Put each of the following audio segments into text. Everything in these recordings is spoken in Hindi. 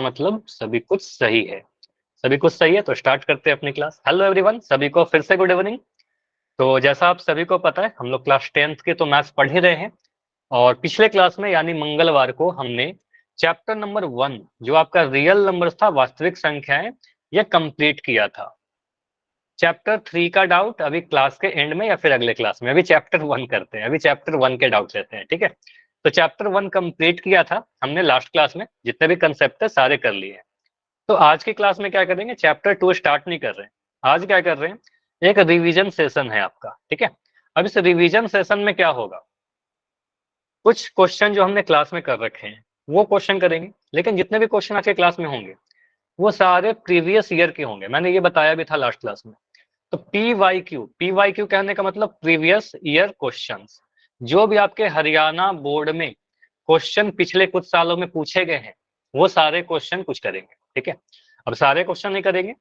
मतलब सभी कुछ सही है। सभी कुछ सही है तो स्टार्ट करते हैं अपनी क्लास। हेलो एवरीवन, सभी को फिर से गुड इवनिंग। तो जैसा आप सभी को पता है, हम लोग क्लास 10th के तो मैथ्स पढ़ ही रहे हैं, और पिछले क्लास में यानी मंगलवार को हमने चैप्टर नंबर 1 जो आपका रियल नंबर था, वास्तविक संख्याएं, यह कंप्लीट किया था। चैप्टर 3 का डाउट अभी क्लास के एंड में या फिर अगले क्लास में, अभी चैप्टर 1 करते हैं, अभी चैप्टर 1 के डाउट लेते हैं, ठीक है। तो चैप्टर 1 कंप्लीट किया था हमने लास्ट क्लास में, जितने भी कंसेप्ट है सारे कर लिए हैं। तो आज की क्लास में क्या करेंगे, चैप्टर 2 स्टार्ट नहीं कर रहे हैं, आज क्या कर रहे हैं, एक रिवीजन सेशन है आपका, ठीक है। अब इस रिवीजन सेशन में क्या होगा, कुछ क्वेश्चन जो हमने क्लास में कर रखे हैं वो क्वेश्चन करेंगे, लेकिन जितने भी क्वेश्चन आज के क्लास में होंगे वो सारे प्रीवियस ईयर के होंगे, मैंने ये बताया भी था लास्ट क्लास में। तो पीवाईक्यू कहने का मतलब प्रीवियस ईयर क्वेश्चंस, जो भी आपके हरियाणा बोर्ड में क्वेश्चन पिछले कुछ सालों में पूछे गए हैं वो सारे क्वेश्चन कुछ करेंगे, ठीक है। अब सारे क्वेश्चन नहीं करेंगे,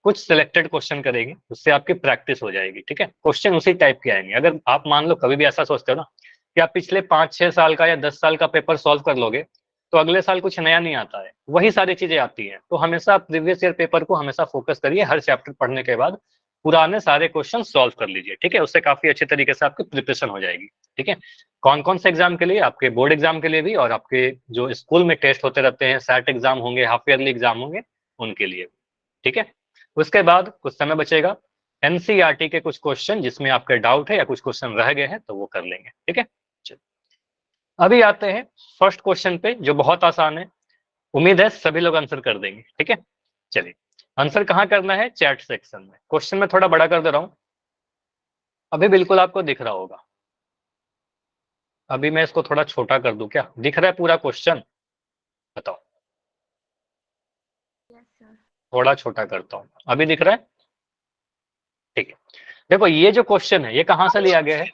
कुछ सिलेक्टेड क्वेश्चन करेंगे, उससे आपकी प्रैक्टिस हो जाएगी, ठीक है। क्वेश्चन उसी टाइप के आएंगे। अगर आप मान लो कभी भी ऐसा सोचते हो ना कि आप पिछले 5-6 साल का या 10 साल का पेपर सॉल्व कर लोगे तो अगले साल कुछ नया नहीं आता है, वही सारी चीजें आती हैं। तो हमेशा प्रीवियस ईयर पेपर को हमेशा फोकस करिए, हर चैप्टर पढ़ने के बाद पुराने सारे क्वेश्चन सॉल्व कर लीजिए, ठीक है। उससे काफी अच्छे तरीके से आपकी प्रिपरेशन हो जाएगी, ठीक है। कौन कौन से एग्जाम के लिए, आपके बोर्ड एग्जाम के लिए भी, और आपके जो स्कूल में टेस्ट होते रहते हैं, सैट एग्जाम होंगे, हाफ ईयरली एग्जाम होंगे, उनके लिए, ठीक है। उसके बाद कुछ समय बचेगा एनसीईआरटी के कुछ क्वेश्चन जिसमें आपके डाउट है या कुछ क्वेश्चन रह गए हैं तो वो कर लेंगे, ठीक है। अभी आते हैं फर्स्ट क्वेश्चन पे जो बहुत आसान है, उम्मीद है सभी लोग आंसर कर देंगे, ठीक है। चलिए, आंसर कहाँ करना है, चैट सेक्शन में। क्वेश्चन में थोड़ा बड़ा कर दे रहा हूं, अभी बिल्कुल आपको दिख रहा होगा। अभी मैं इसको थोड़ा छोटा कर दूं, क्या दिख रहा है पूरा क्वेश्चन, बताओ। थोड़ा छोटा करता हूं, अभी दिख रहा है, ठीक है। देखो ये जो क्वेश्चन है ये कहाँ से लिया गया है,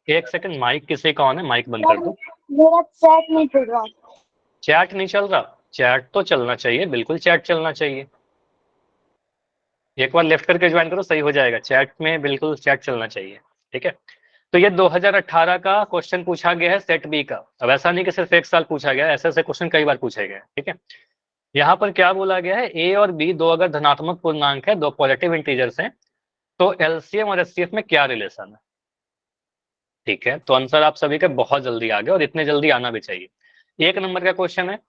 एक सेकंड, माइक किसी का ऑन है, माइक बंद कर दो। मेरा चैट नहीं चल रहा। चैट नहीं चल रहा, चैट तो चलना चाहिए, बिल्कुल चैट चलना चाहिए। एक बार लेफ्ट करके ज्वाइन करो, सही हो जाएगा। चैट में बिल्कुल चैट चलना चाहिए, ठीक है। तो ये 2018 का क्वेश्चन पूछा गया है सेट बी का। अब ऐसा नहीं कि सिर्फ एक साल पूछा गया है, ऐसे ऐसे क्वेश्चन कई बार पूछे गए, ठीक है। यहाँ पर क्या बोला गया है, ए और बी दो अगर धनात्मक पूर्णांक है, दो पॉजिटिव इंटीजर्स हैं, तो एलसीएम और एचसीएफ में क्या रिलेशन है, ठीक है। तो आंसर आप सभी के बहुत जल्दी आ गए, और इतने जल्दी आना भी चाहिए। 1 नंबर का क्वेश्चन है,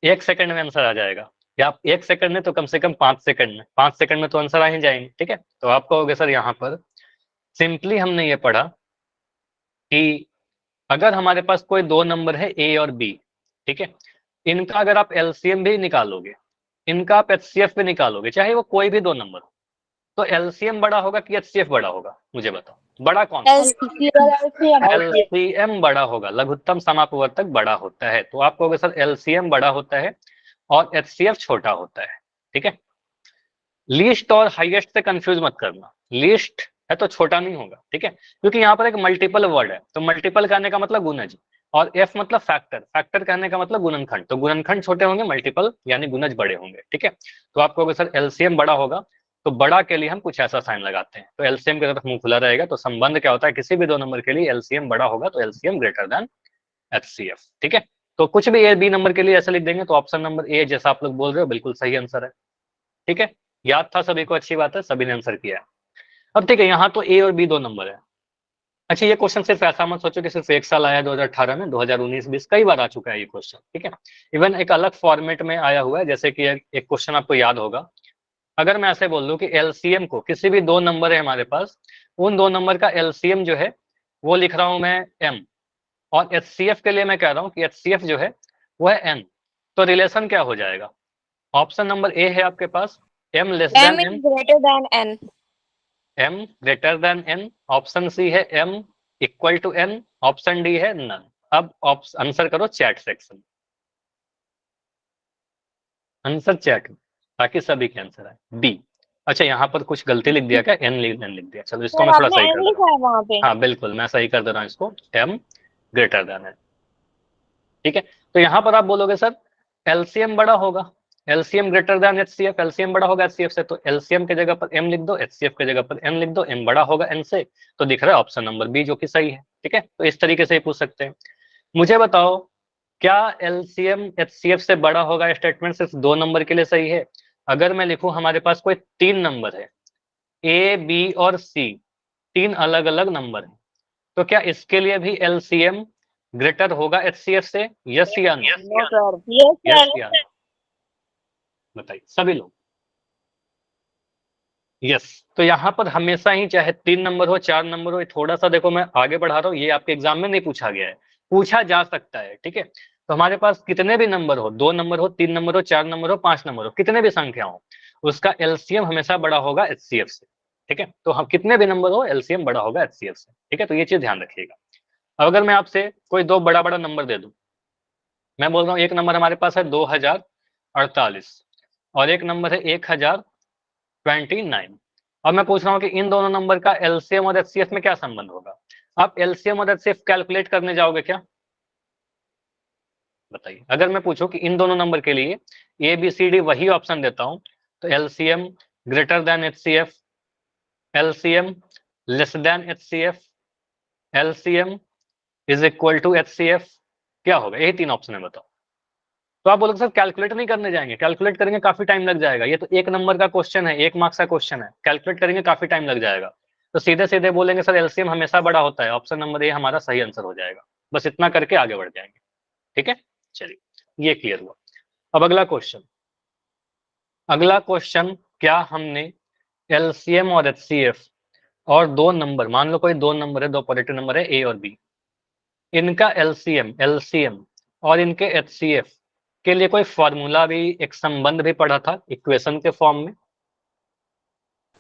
1 सेकंड में आंसर आ जाएगा, या आप 1 सेकंड में तो कम से कम 5 सेकंड में, 5 सेकंड में तो आंसर आ ही जाएंगे, ठीक है। तो आप कहोगे सर यहाँ पर सिंपली हमने ये पढ़ा कि अगर हमारे पास कोई दो नंबर है ए और बी, ठीक है, इनका अगर आप एलसीएम भी निकालोगे, इनका आप एचसीएफ भी निकालोगे, चाहे वो कोई भी दो नंबर हो, तो एलसीएम बड़ा होगा कि एचसीएफ बड़ा होगा, मुझे बताओ, बड़ा कौन सा? एलसीएम बड़ा होगा, लघुत्तम समापवर्तक बड़ा होता है। तो आप कहोगे सर एलसीएम बड़ा होता है और एचसीएफ छोटा होता है, ठीक है। लीस्ट और हाईएस्ट से कंफ्यूज मत करना, लीस्ट है तो छोटा नहीं होगा, ठीक है, क्योंकि यहाँ पर एक मल्टीपल वर्ड है, तो मल्टीपल कहने का मतलब गुणज, और एफ मतलब फैक्टर, फैक्टर कहने का मतलब गुणनखंड, तो गुणनखंड छोटे होंगे, मल्टीपल यानी गुणज बड़े होंगे, ठीक है। तो आप कहोगे सर एलसीएम बड़ा होगा, तो बड़ा के लिए हम कुछ ऐसा साइन लगाते हैं, तो एलसीएम की तरफ मुंह खुला रहेगा, तो संबंध क्या होता है, किसी भी दो नंबर के लिए एलसीएम बड़ा होगा तो एलसीएम ग्रेटर देन एचसीएफ, ठीक है। तो कुछ भी ए बी नंबर के लिए ऐसा लिख देंगे, तो ऑप्शन नंबर ए जैसा आप लोग बोल रहे हो बिल्कुल सही आंसर है, ठीक है। याद था सभी को, अच्छी बात है, सभी ने आंसर किया है। अब ठीक है, यहाँ तो ए और बी दो नंबर है। अच्छा, ये क्वेश्चन सिर्फ ऐसा मत सोचो कि सिर्फ एक साल आया 2018 में, 2019-20 कई बार आ चुका है ये क्वेश्चन, ठीक है। इवन एक अलग फॉर्मेट में आया हुआ है, जैसे कि एक क्वेश्चन आपको याद होगा, अगर मैं ऐसे बोल दूं कि एलसीएम को, किसी भी दो नंबर है हमारे पास, उन दो नंबर का एलसीएम जो है वो लिख रहा हूं मैं एम, और एचसीएफ के लिए मैं कह रहा हूं कि एचसीएफ जो है वो है एन, तो रिलेशन क्या हो जाएगा? ऑप्शन नंबर ए है आपके पास M less than N, greater than N, M greater than N, option C है M equal to N, option D है नन। अब आंसर करो चैट सेक्शन, आंसर चैट में, ताकि सभी के आंसर आए। बी, अच्छा यहाँ पर कुछ गलती लिख दिया क्या, एन लिख दिया, चलो इसको मैं थोड़ा आपने सही एन कर दे रहा लिखा है वहाँ पे। हूँ, हाँ बिल्कुल मैं सही कर दे रहा हूँ इसको, एम ग्रेटर देन एन, ठीक है। तो यहाँ पर आप बोलोगे सर एलसीएम बड़ा होगा, LCM greater than HCF, LCM बड़ा होगा एचसीएफ से, तो एलसीएम के जगह पर एम लिख दो, एचसीएफ के जगह पर एन लिख दो, एम बड़ा होगा एन से, तो दिख रहा है ऑप्शन नंबर बी जो कि सही है, ठीक है। तो इस तरीके से ही पूछ सकते हैं। मुझे बताओ क्या एलसीएम एचसीएफ से बड़ा होगा? स्टेटमेंट सिर्फ 2 नंबर के लिए सही है। अगर मैं लिखूं हमारे पास कोई 3 नंबर है, ए बी और सी, 3 अलग अलग नंबर है, तो क्या इसके लिए भी एलसीएम ग्रेटर होगा एचसीएफ से? यस या no? No, sir. Yes, yes sir. या नो? बताइए सभी लोग। यस। तो यहाँ पर हमेशा ही चाहे 3 नंबर हो 4 नंबर हो, थोड़ा सा देखो मैं आगे बढ़ा रहा हूँ, ये आपके एग्जाम में नहीं पूछा गया है, पूछा जा सकता है, ठीक है। तो हमारे पास कितने भी नंबर हो, 2 नंबर हो, 3 नंबर हो, 4 नंबर हो, 5 नंबर हो, कितने भी संख्या हो, उसका एलसीएम हमेशा बड़ा होगा एचसीएफ से, ठीक है। तो हम कितने भी नंबर हो, एलसीएम बड़ा होगा एचसीएफ से, ठीक है। तो ये चीज ध्यान रखिएगा। अब अगर मैं आपसे कोई 2 बड़ा बड़ा नंबर दे दूं, मैं बोल रहा हूँ एक नंबर हमारे पास है 2048 और एक नंबर है 1029, और मैं पूछ रहा हूँ कि इन दोनों नंबर का एलसीएम और एचसीएफ में क्या संबंध होगा? आप एलसीएम और एचसीएफ कैलकुलेट करने जाओगे क्या? बताइए। अगर मैं पूछूं कि इन दोनों नंबर के लिए ए बी सी डी वही ऑप्शन देता हूं, तो LCM greater than HCF, LCM less than HCF, LCM is equal to HCF, क्या होगा? यही 3 ऑप्शन है, बताओ। तो आप बोलोगे सर कैलकुलेट नहीं करने जाएंगे, कैलकुलेट करेंगे काफी टाइम लग जाएगा, ये तो 1 नंबर का क्वेश्चन है, 1 मार्क्स का क्वेश्चन है, कैलकुलेट करेंगे काफी टाइम लग जाएगा। तो सीधे सीधे बोलेंगे सर एलसीएम हमेशा बड़ा होता है, ऑप्शन नंबर ए हमारा सही आंसर हो जाएगा। बस इतना करके आगे बढ़ जाएंगे, ठीक है। चलिए ये क्लियर हुआ। अब अगला क्वेश्चन, अगला क्वेश्चन, क्या हमने एलसीएम और एचसीएफ और 2 नंबर, मान लो कोई 2 नंबर है, 2 पॉजिटिव नंबर है ए और बी, इनका एलसीएम एलसीएम और इनके एचसीएफ के लिए कोई फॉर्मूला भी, एक संबंध भी पढ़ा था इक्वेशन के फॉर्म में?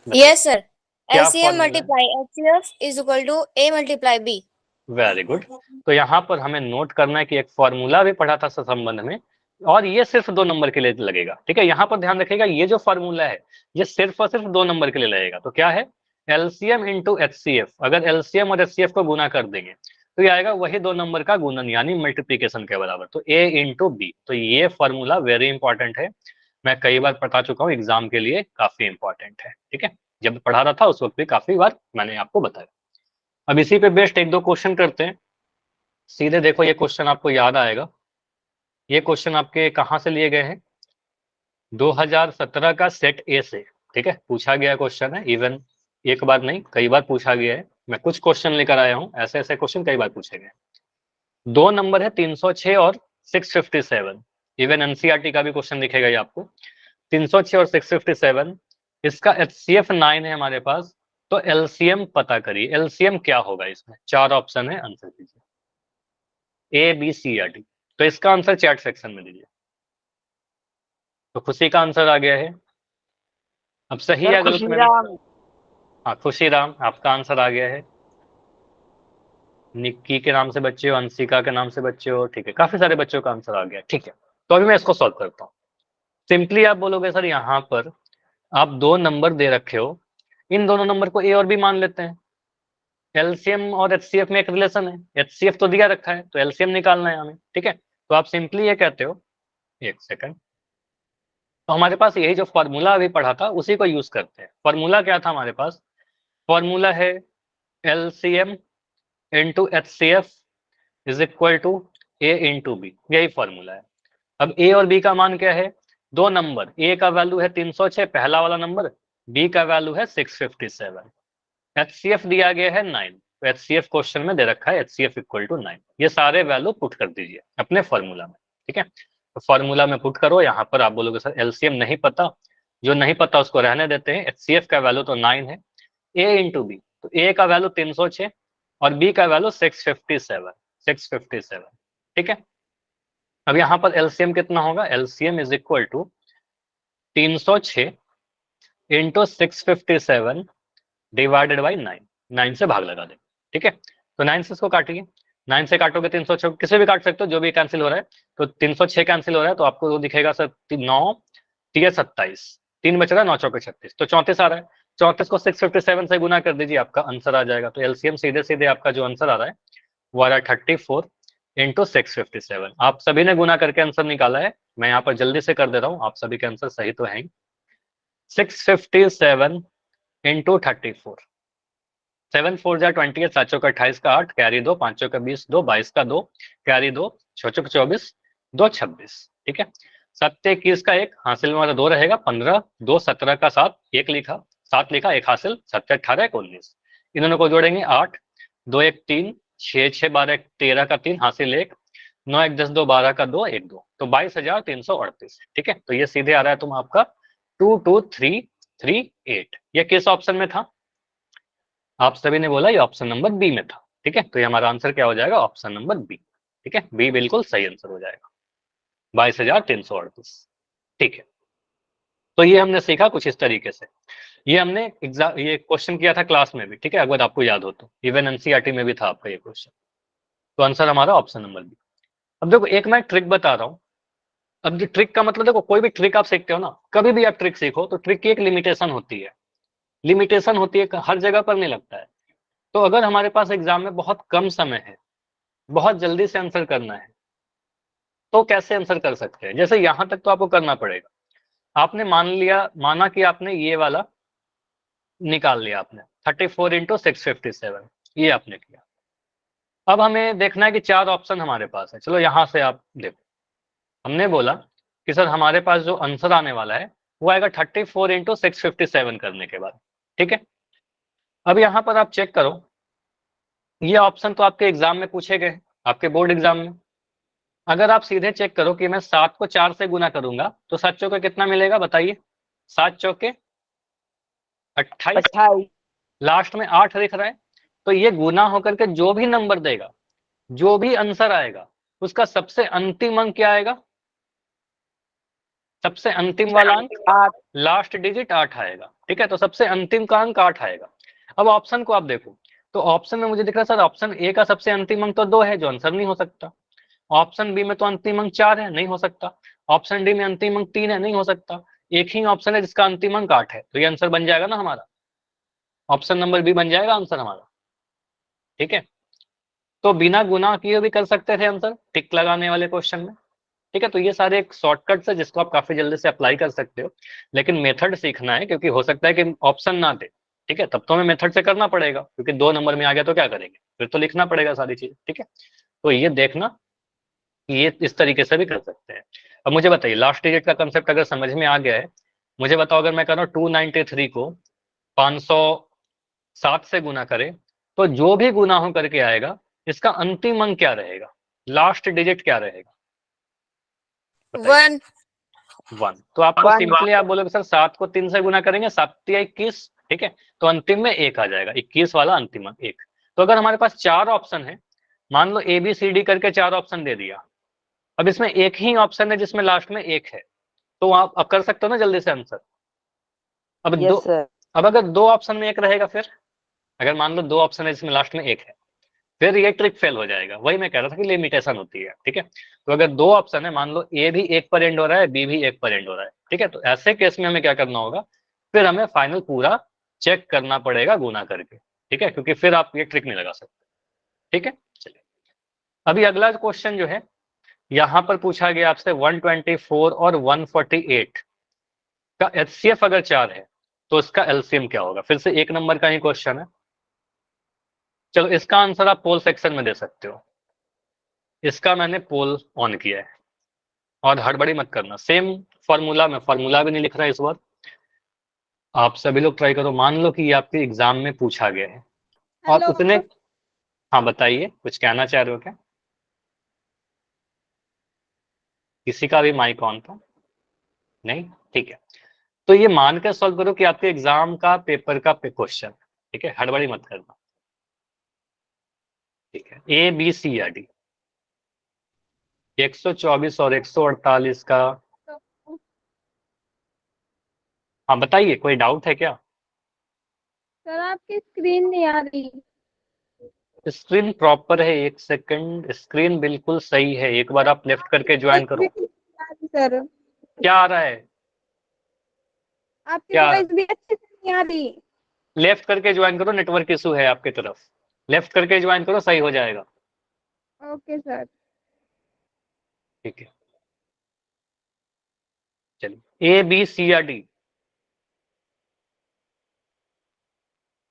Yes, sir. क्या LCM फॉर्मूला है? multiply HCF is equal to A multiply B. Very good. तो यहाँ पर हमें नोट करना है कि एक फॉर्मूला भी पढ़ा था संबंध में, और ये सिर्फ 2 नंबर के लिए लगेगा, ठीक है। यहाँ पर ध्यान रखिएगा, ये जो फॉर्मूला है ये सिर्फ और सिर्फ 2 नंबर के लिए लगेगा। तो क्या है? LCM into HCF. अगर एलसीएम और एचसीएफ को गुना कर देंगे तो ये आएगा वही 2 नंबर का गुणन, यानी मल्टीप्लीकेशन के बराबर, तो ए इंटू बी। तो ये फॉर्मूला वेरी इंपॉर्टेंट है, मैं कई बार बता चुका हूँ, एग्जाम के लिए काफी इंपॉर्टेंट है, ठीक है। जब पढ़ा रहा था उस वक्त भी काफी बार मैंने आपको बताया। अब इसी पे बेस्ड 1-2 क्वेश्चन करते हैं। सीधे देखो, ये क्वेश्चन आपको याद आएगा, ये क्वेश्चन आपके कहाँ से लिए गए हैं? 2017 का सेट ए से, ठीक है, पूछा गया क्वेश्चन है। इवन एक बार नहीं, कई बार पूछा गया है, मैं कुछ क्वेश्चन लेकर आया हूँ, ऐसे ऐसे क्वेश्चन कई बार पूछे गए। 2 नंबर है 306 और 657, इवन एनसीईआरटी का भी क्वेश्चन दिखेगा ये आपको। 306 और 657, इसका एचसीएफ 9 है हमारे पास, तो एलसीएम पता करिए, एलसीएम क्या होगा इसमें? 4 ऑप्शन है, आंसर कीजिए, ए बी सी या डी। तो इसका आंसर चैट सेक्शन में दीजिए। तो खुशी का आंसर आ गया है। अब सही है गलत मैंने? हाँ खुशीराम, आपका आंसर आ गया है। निक्की के नाम से बच्चे हो, अंशिका के नाम से बच्चे हो, ठीक है, काफी सारे बच्चों का आंसर आ गया, ठीक है। तो अभी मैं इसको सॉल्व करता हूँ। सिंपली आप बोलोगे सर यहाँ पर आप 2 नंबर दे रखे हो, इन दोनों नंबर को ए और बी मान लेते हैं। एलसीएम और एचसीएफ में एक रिलेशन है, एचसीएफ तो दिया रखा है, तो एलसीएम निकालना है हमें, ठीक है। तो आप सिंपली ये कहते हो, एक सेकंड, तो हमारे पास यही जो फॉर्मूला अभी पढ़ा था उसी को यूज करते हैं। फॉर्मूला क्या था हमारे पास? फॉर्मूला है LCM into HCF is equal to A into B, यही फॉर्मूला है। अब ए और बी का मान क्या है? 2 नंबर, ए का वैल्यू है 306 पहला वाला नंबर, बी का वैल्यू है 657, एचसीएफ दिया गया है 9, तो एचसीएफ क्वेश्चन में दे रखा है एचसीएफ इक्वल टू 9। ये सारे वैल्यू पुट कर दीजिए अपने फॉर्मूला में, ठीक है। तो फॉर्मूला में पुट करो, यहाँ पर आप बोलोगे सर एलसीएम नहीं पता, जो नहीं पता उसको रहने देते हैं, एचसीएफ का वैल्यू तो 9 है, ए इंटू बी, तो ए का वैल्यू 306 और बी का वैल्यू 657, ठीक है। अब यहाँ पर एलसीएम कितना होगा? LCM is equal to 306 into 657 divided by 9, 9 से भाग लगा दें, ठीक है। तो 9 से इसको काटिए, 9 से काटोगे 306, किसी भी काट सकते हो, जो भी कैंसिल हो रहा है, तो 306 कैंसिल हो रहा है, तो आपको वो दिखेगा सर 9 3 27, 3 बच रहा है, 9 चौके 36, तो 34 आ रहा है। 34 को 657 से गुना कर दीजिए, आपका आंसर आ जाएगा। तो एलसीएम सीधे सीधे आपका जो आंसर आ रहा है वो आ रहा है 34 इंटू 657। आप सभी ने गुना करके आंसर निकाला है, मैं यहाँ पर जल्दी से कर दे रहा हूँ, आप सभी के आंसर सही तो है। 657 इंटू 34, 7 4 जा 28, 7 चौका 28 का 8, कैरी 2, 5 चौका 20, 2, 22 का 2, कैरी 2, 6 चौका 24, 2 26, ठीक है। 7 21 का 1 हासिल में हमारा 2 रहेगा, 15, 2 17 का 7, 1 लिखा, 7 लिखा, 1 हासिल, 7 18 1 19, इन दोनों को जोड़ेंगे 8, 2 1 3, 6 6 12 13 का 3 हासिल 1, 9 1 10 2 12 का 2 1 2, तो 22,338, ठीक है। तो ये सीधे आ रहा है तुम आपका 22338। ये किस ऑप्शन में था? आप सभी ने बोला ये ऑप्शन नंबर बी में था, ठीक है। तो ये हमारा आंसर क्या हो जाएगा? ऑप्शन नंबर बी, ठीक है। बी बिल्कुल सही आंसर हो जाएगा, 22,338, ठीक है। तो ये हमने सीखा कुछ इस तरीके से। ये हमने एग्जाम, ये क्वेश्चन किया था क्लास में भी, ठीक है, अगर आपको याद हो तो, इवन एनसीईआरटी में भी था आपका ये क्वेश्चन। तो आंसर हमारा ऑप्शन नंबर बी। अब देखो एक मैं ट्रिक बता रहा हूँ। अब जो ट्रिक का मतलब, देखो कोई भी ट्रिक आप सीखते हो ना, कभी भी आप ट्रिक सीखो तो ट्रिक की एक लिमिटेशन होती है, लिमिटेशन होती है, हर जगह पर नहीं लगता है। तो अगर हमारे पास एग्जाम में बहुत कम समय है, बहुत जल्दी से आंसर करना है, तो कैसे आंसर कर सकते हैं? जैसे यहां तक तो आपको करना पड़ेगा। आपने माना कि आपने ये वाला निकाल लिया, आपने 34 इंटू 657, ये आपने किया। अब हमें देखना है कि 4 ऑप्शन हमारे पास है। चलो यहां से आप देखो, हमने बोला कि सर हमारे पास जो आंसर आने वाला है वो आएगा 34 इंटू 657 करने के बाद, ठीक है। अब यहाँ पर आप चेक करो, ये ऑप्शन तो आपके एग्जाम में पूछे गए, आपके बोर्ड एग्जाम में। अगर आप सीधे चेक करो कि मैं 7 को 4 से गुना करूंगा तो 7 चौके कितना मिलेगा बताइए? 7 चौके 28, 28। लास्ट में 8 दिख रहा है। तो ये गुना होकर के जो भी नंबर देगा, जो भी आंसर आएगा, उसका सबसे अंतिम अंक क्या आएगा? सबसे अंतिम वाला अंक 8। लास्ट डिजिट 8 आएगा, ठीक है। तो सबसे अंतिम का अंक 8 आएगा। अब ऑप्शन को आप देखो, तो ऑप्शन में मुझे दिख रहा है सर ऑप्शन ए का सबसे अंतिम अंक तो 2 है, जो आंसर नहीं हो सकता। ऑप्शन बी में तो अंतिम अंक 4 है, नहीं हो सकता। ऑप्शन डी में अंतिम अंक 3 है, नहीं हो सकता। एक ही ऑप्शन है जिसका अंतिम अंक 8 है, तो ये आंसर बन जाएगा ना हमारा, ऑप्शन नंबर बी बन जाएगा आंसर हमारा, ठीक है। तो बिना गुना किए भी कर सकते थे आंसर टिक लगाने वाले क्वेश्चन में, ठीक है। तो ये सारे एक शॉर्टकट्स है जिसको आप काफी जल्दी से अप्लाई कर सकते हो, लेकिन मेथड सीखना है, क्योंकि हो सकता है कि ऑप्शन ना दे, ठीक है। तब तो हमें मेथड से करना पड़ेगा, क्योंकि 2 नंबर में आ गया तो क्या करेंगे, फिर तो लिखना पड़ेगा सारी चीज, ठीक है। तो ये देखना कि ये इस तरीके से भी कर सकते हैं। अब मुझे बताइए, लास्ट डिजिट का कंसेप्ट अगर समझ में आ गया है, मुझे बताओ अगर मैं कह रहा हूँ 293 को 507 से गुना करे, तो जो भी गुना हो करके आएगा, इसका अंतिम अंक क्या रहेगा, लास्ट डिजिट क्या रहेगा बताइए? 1. 1। तो आपको 1। सिंपली आप बोलोगे सर 7 को 3 से गुना करेंगे, 7 या 21, ठीक है। तो अंतिम में 1 आ जाएगा, 21 वाला अंतिम अंक 1। तो अगर हमारे पास 4 ऑप्शन है, मान लो ए बी सी डी करके 4 ऑप्शन दे दिया, अब इसमें एक ही ऑप्शन है जिसमें लास्ट में 1 है, तो आप अब कर सकते हो ना जल्दी से आंसर। अब दो, यस सर। अब अगर 2 ऑप्शन में 1 रहेगा, फिर अगर मान लो 2 ऑप्शन है जिसमें लास्ट में 1 है, फिर ये ट्रिक फेल हो जाएगा। वही मैं कह रहा था कि लिमिटेशन होती है, ठीक है। तो अगर 2 ऑप्शन है, मान लो ए भी 1 पर एंड हो रहा है, बी भी 1 पर एंड हो रहा है, ठीक है, तो ऐसे केस में हमें क्या करना होगा, फिर हमें फाइनल पूरा चेक करना पड़ेगा गुना करके, ठीक है, क्योंकि फिर आप ये ट्रिक नहीं लगा सकते, ठीक है। चलिए अभी अगला क्वेश्चन जो है, यहां पर पूछा गया आपसे 124 और 148 का एचसीएफ अगर 4 है तो इसका एलसीएम क्या होगा? फिर से 1 नंबर का ही क्वेश्चन है। चलो इसका आंसर आप पोल सेक्शन में दे सकते हो। इसका मैंने पोल ऑन किया है, और हड़बड़ी मत करना, सेम फॉर्मूला में, फॉर्मूला भी नहीं लिख रहा है इस बार। आप सभी लोग ट्राई करो, मान लो कि ये आपके एग्जाम में पूछा गया है और हेलो। उतने, हाँ बताइए, कुछ कहना चाह रहे हो क्या? किसी का भी माइक ऑन था? नहीं, ठीक है। तो ये मान कर सॉल्व करो कि आपके एग्जाम का पेपर का क्वेश्चन, ठीक है, हड़बड़ी मत करना, ठीक है। ए बी सी या डी, 124 और 148 का, हाँ बताइए, कोई डाउट है क्या? सर आपकी स्क्रीन नहीं आ रही। स्क्रीन प्रॉपर है, 1 सेकंड, स्क्रीन बिल्कुल सही है, एक बार आप लेफ्ट करके ज्वाइन वॉइस भी करो। नहीं आ रही सर। क्या आ रहा है? आपकी क्या वॉइस भी अच्छे से नहीं आ रही। लेफ्ट करके ज्वाइन करो, नेटवर्क इशू है आपकी तरफ, लेफ्ट करके ज्वाइन करो, सही हो जाएगा, ओके सर। ठीक है। चलिए ए बी सी या डी,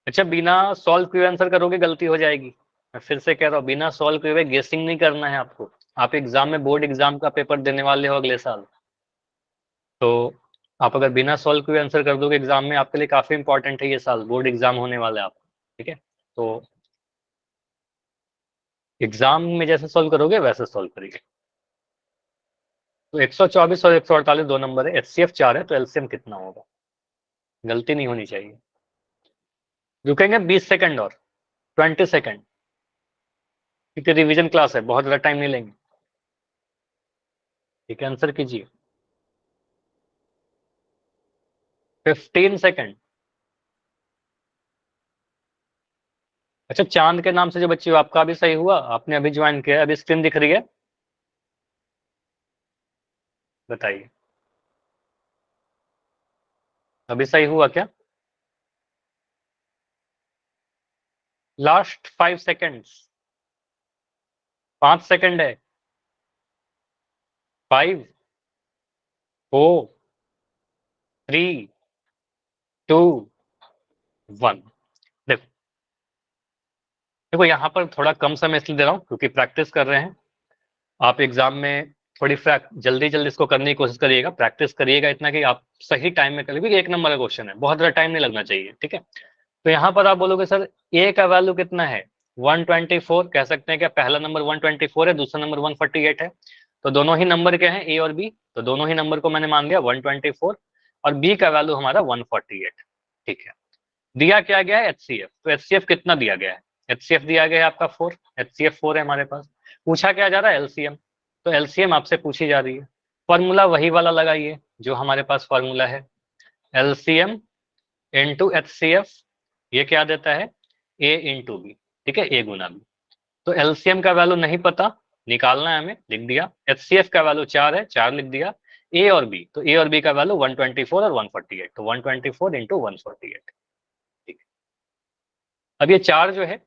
अच्छा, बिना सॉल्व किए आंसर करोगे गलती हो जाएगी। मैं फिर से कह रहा हूँ, बिना सॉल्व किए हुए गेसिंग नहीं करना है आपको। आप एग्जाम में, बोर्ड एग्जाम का पेपर देने वाले हो अगले साल, तो आप अगर बिना सॉल्व किए आंसर कर दोगे एग्जाम में, आपके लिए काफी इंपॉर्टेंट है ये साल, बोर्ड एग्जाम होने वाला है आपका, ठीक है। तो एग्जाम में जैसे सॉल्व करोगे वैसे सॉल्व करिए। तो 124 और 148 दो नंबर है, एचसीएफ 4 है, तो एलसीएम कितना होगा? गलती नहीं होनी चाहिए। रुकेंगे 20 सेकंड और 20 सेकंड, क्योंकि रिवीजन क्लास है, बहुत ज़्यादा टाइम नहीं लेंगे। ठीक है, आंसर कीजिए। 15 सेकंड। अच्छा, चांद के नाम से जो बच्ची हो, आपका भी सही हुआ, आपने अभी ज्वाइन किया, अभी स्क्रीन दिख रही है, बताइए अभी सही हुआ क्या? लास्ट 5 सेकंड्स, 5 सेकंड है। 5, 4, 3, 2, 1। देखो देखो, यहाँ पर थोड़ा कम समय इसलिए दे रहा हूँ क्योंकि प्रैक्टिस कर रहे हैं। आप एग्जाम में थोड़ी जल्दी जल्दी इसको करने की कोशिश करिएगा, प्रैक्टिस करिएगा इतना कि आप सही टाइम में करिए, क्योंकि 1 नंबर का क्वेश्चन है, बहुत ज़्यादा टाइम नहीं लगना चाहिए, ठीक है। तो यहाँ पर आप बोलोगे सर ए का वैल्यू कितना है? 124। कह सकते हैं कि पहला नंबर 124 है, दूसरा नंबर 148 है, तो दोनों ही नंबर क्या है, ए और बी, तो दोनों ही नंबर को मैंने मान लिया 124, और बी का वैल्यू हमारा 148, ठीक है। दिया क्या गया है? एचसीएफ। तो एचसीएफ कितना दिया गया है? एचसीएफ दिया गया है आपका 4, एचसीएफ 4 है हमारे पास। पूछा क्या जा रहा है? एलसीएम। तो एलसीएम आपसे पूछी जा रही है, फॉर्मूला वही वाला लगाइए जो हमारे पास फॉर्मूला है, एलसीएम इंटू एचसीएफ। ये क्या देता है? ए इंटू बी, ठीक है, ए गुना बी। तो एलसीएम का वैल्यू नहीं पता, निकालना है हमें, लिख दिया। एचसीएफ का वैल्यू 4 है, 4 लिख दिया। ए और बी, तो ए और बी का वैल्यू 124 और 148, तो 124 इंटू 148, ठीक है। अब ये 4 जो है,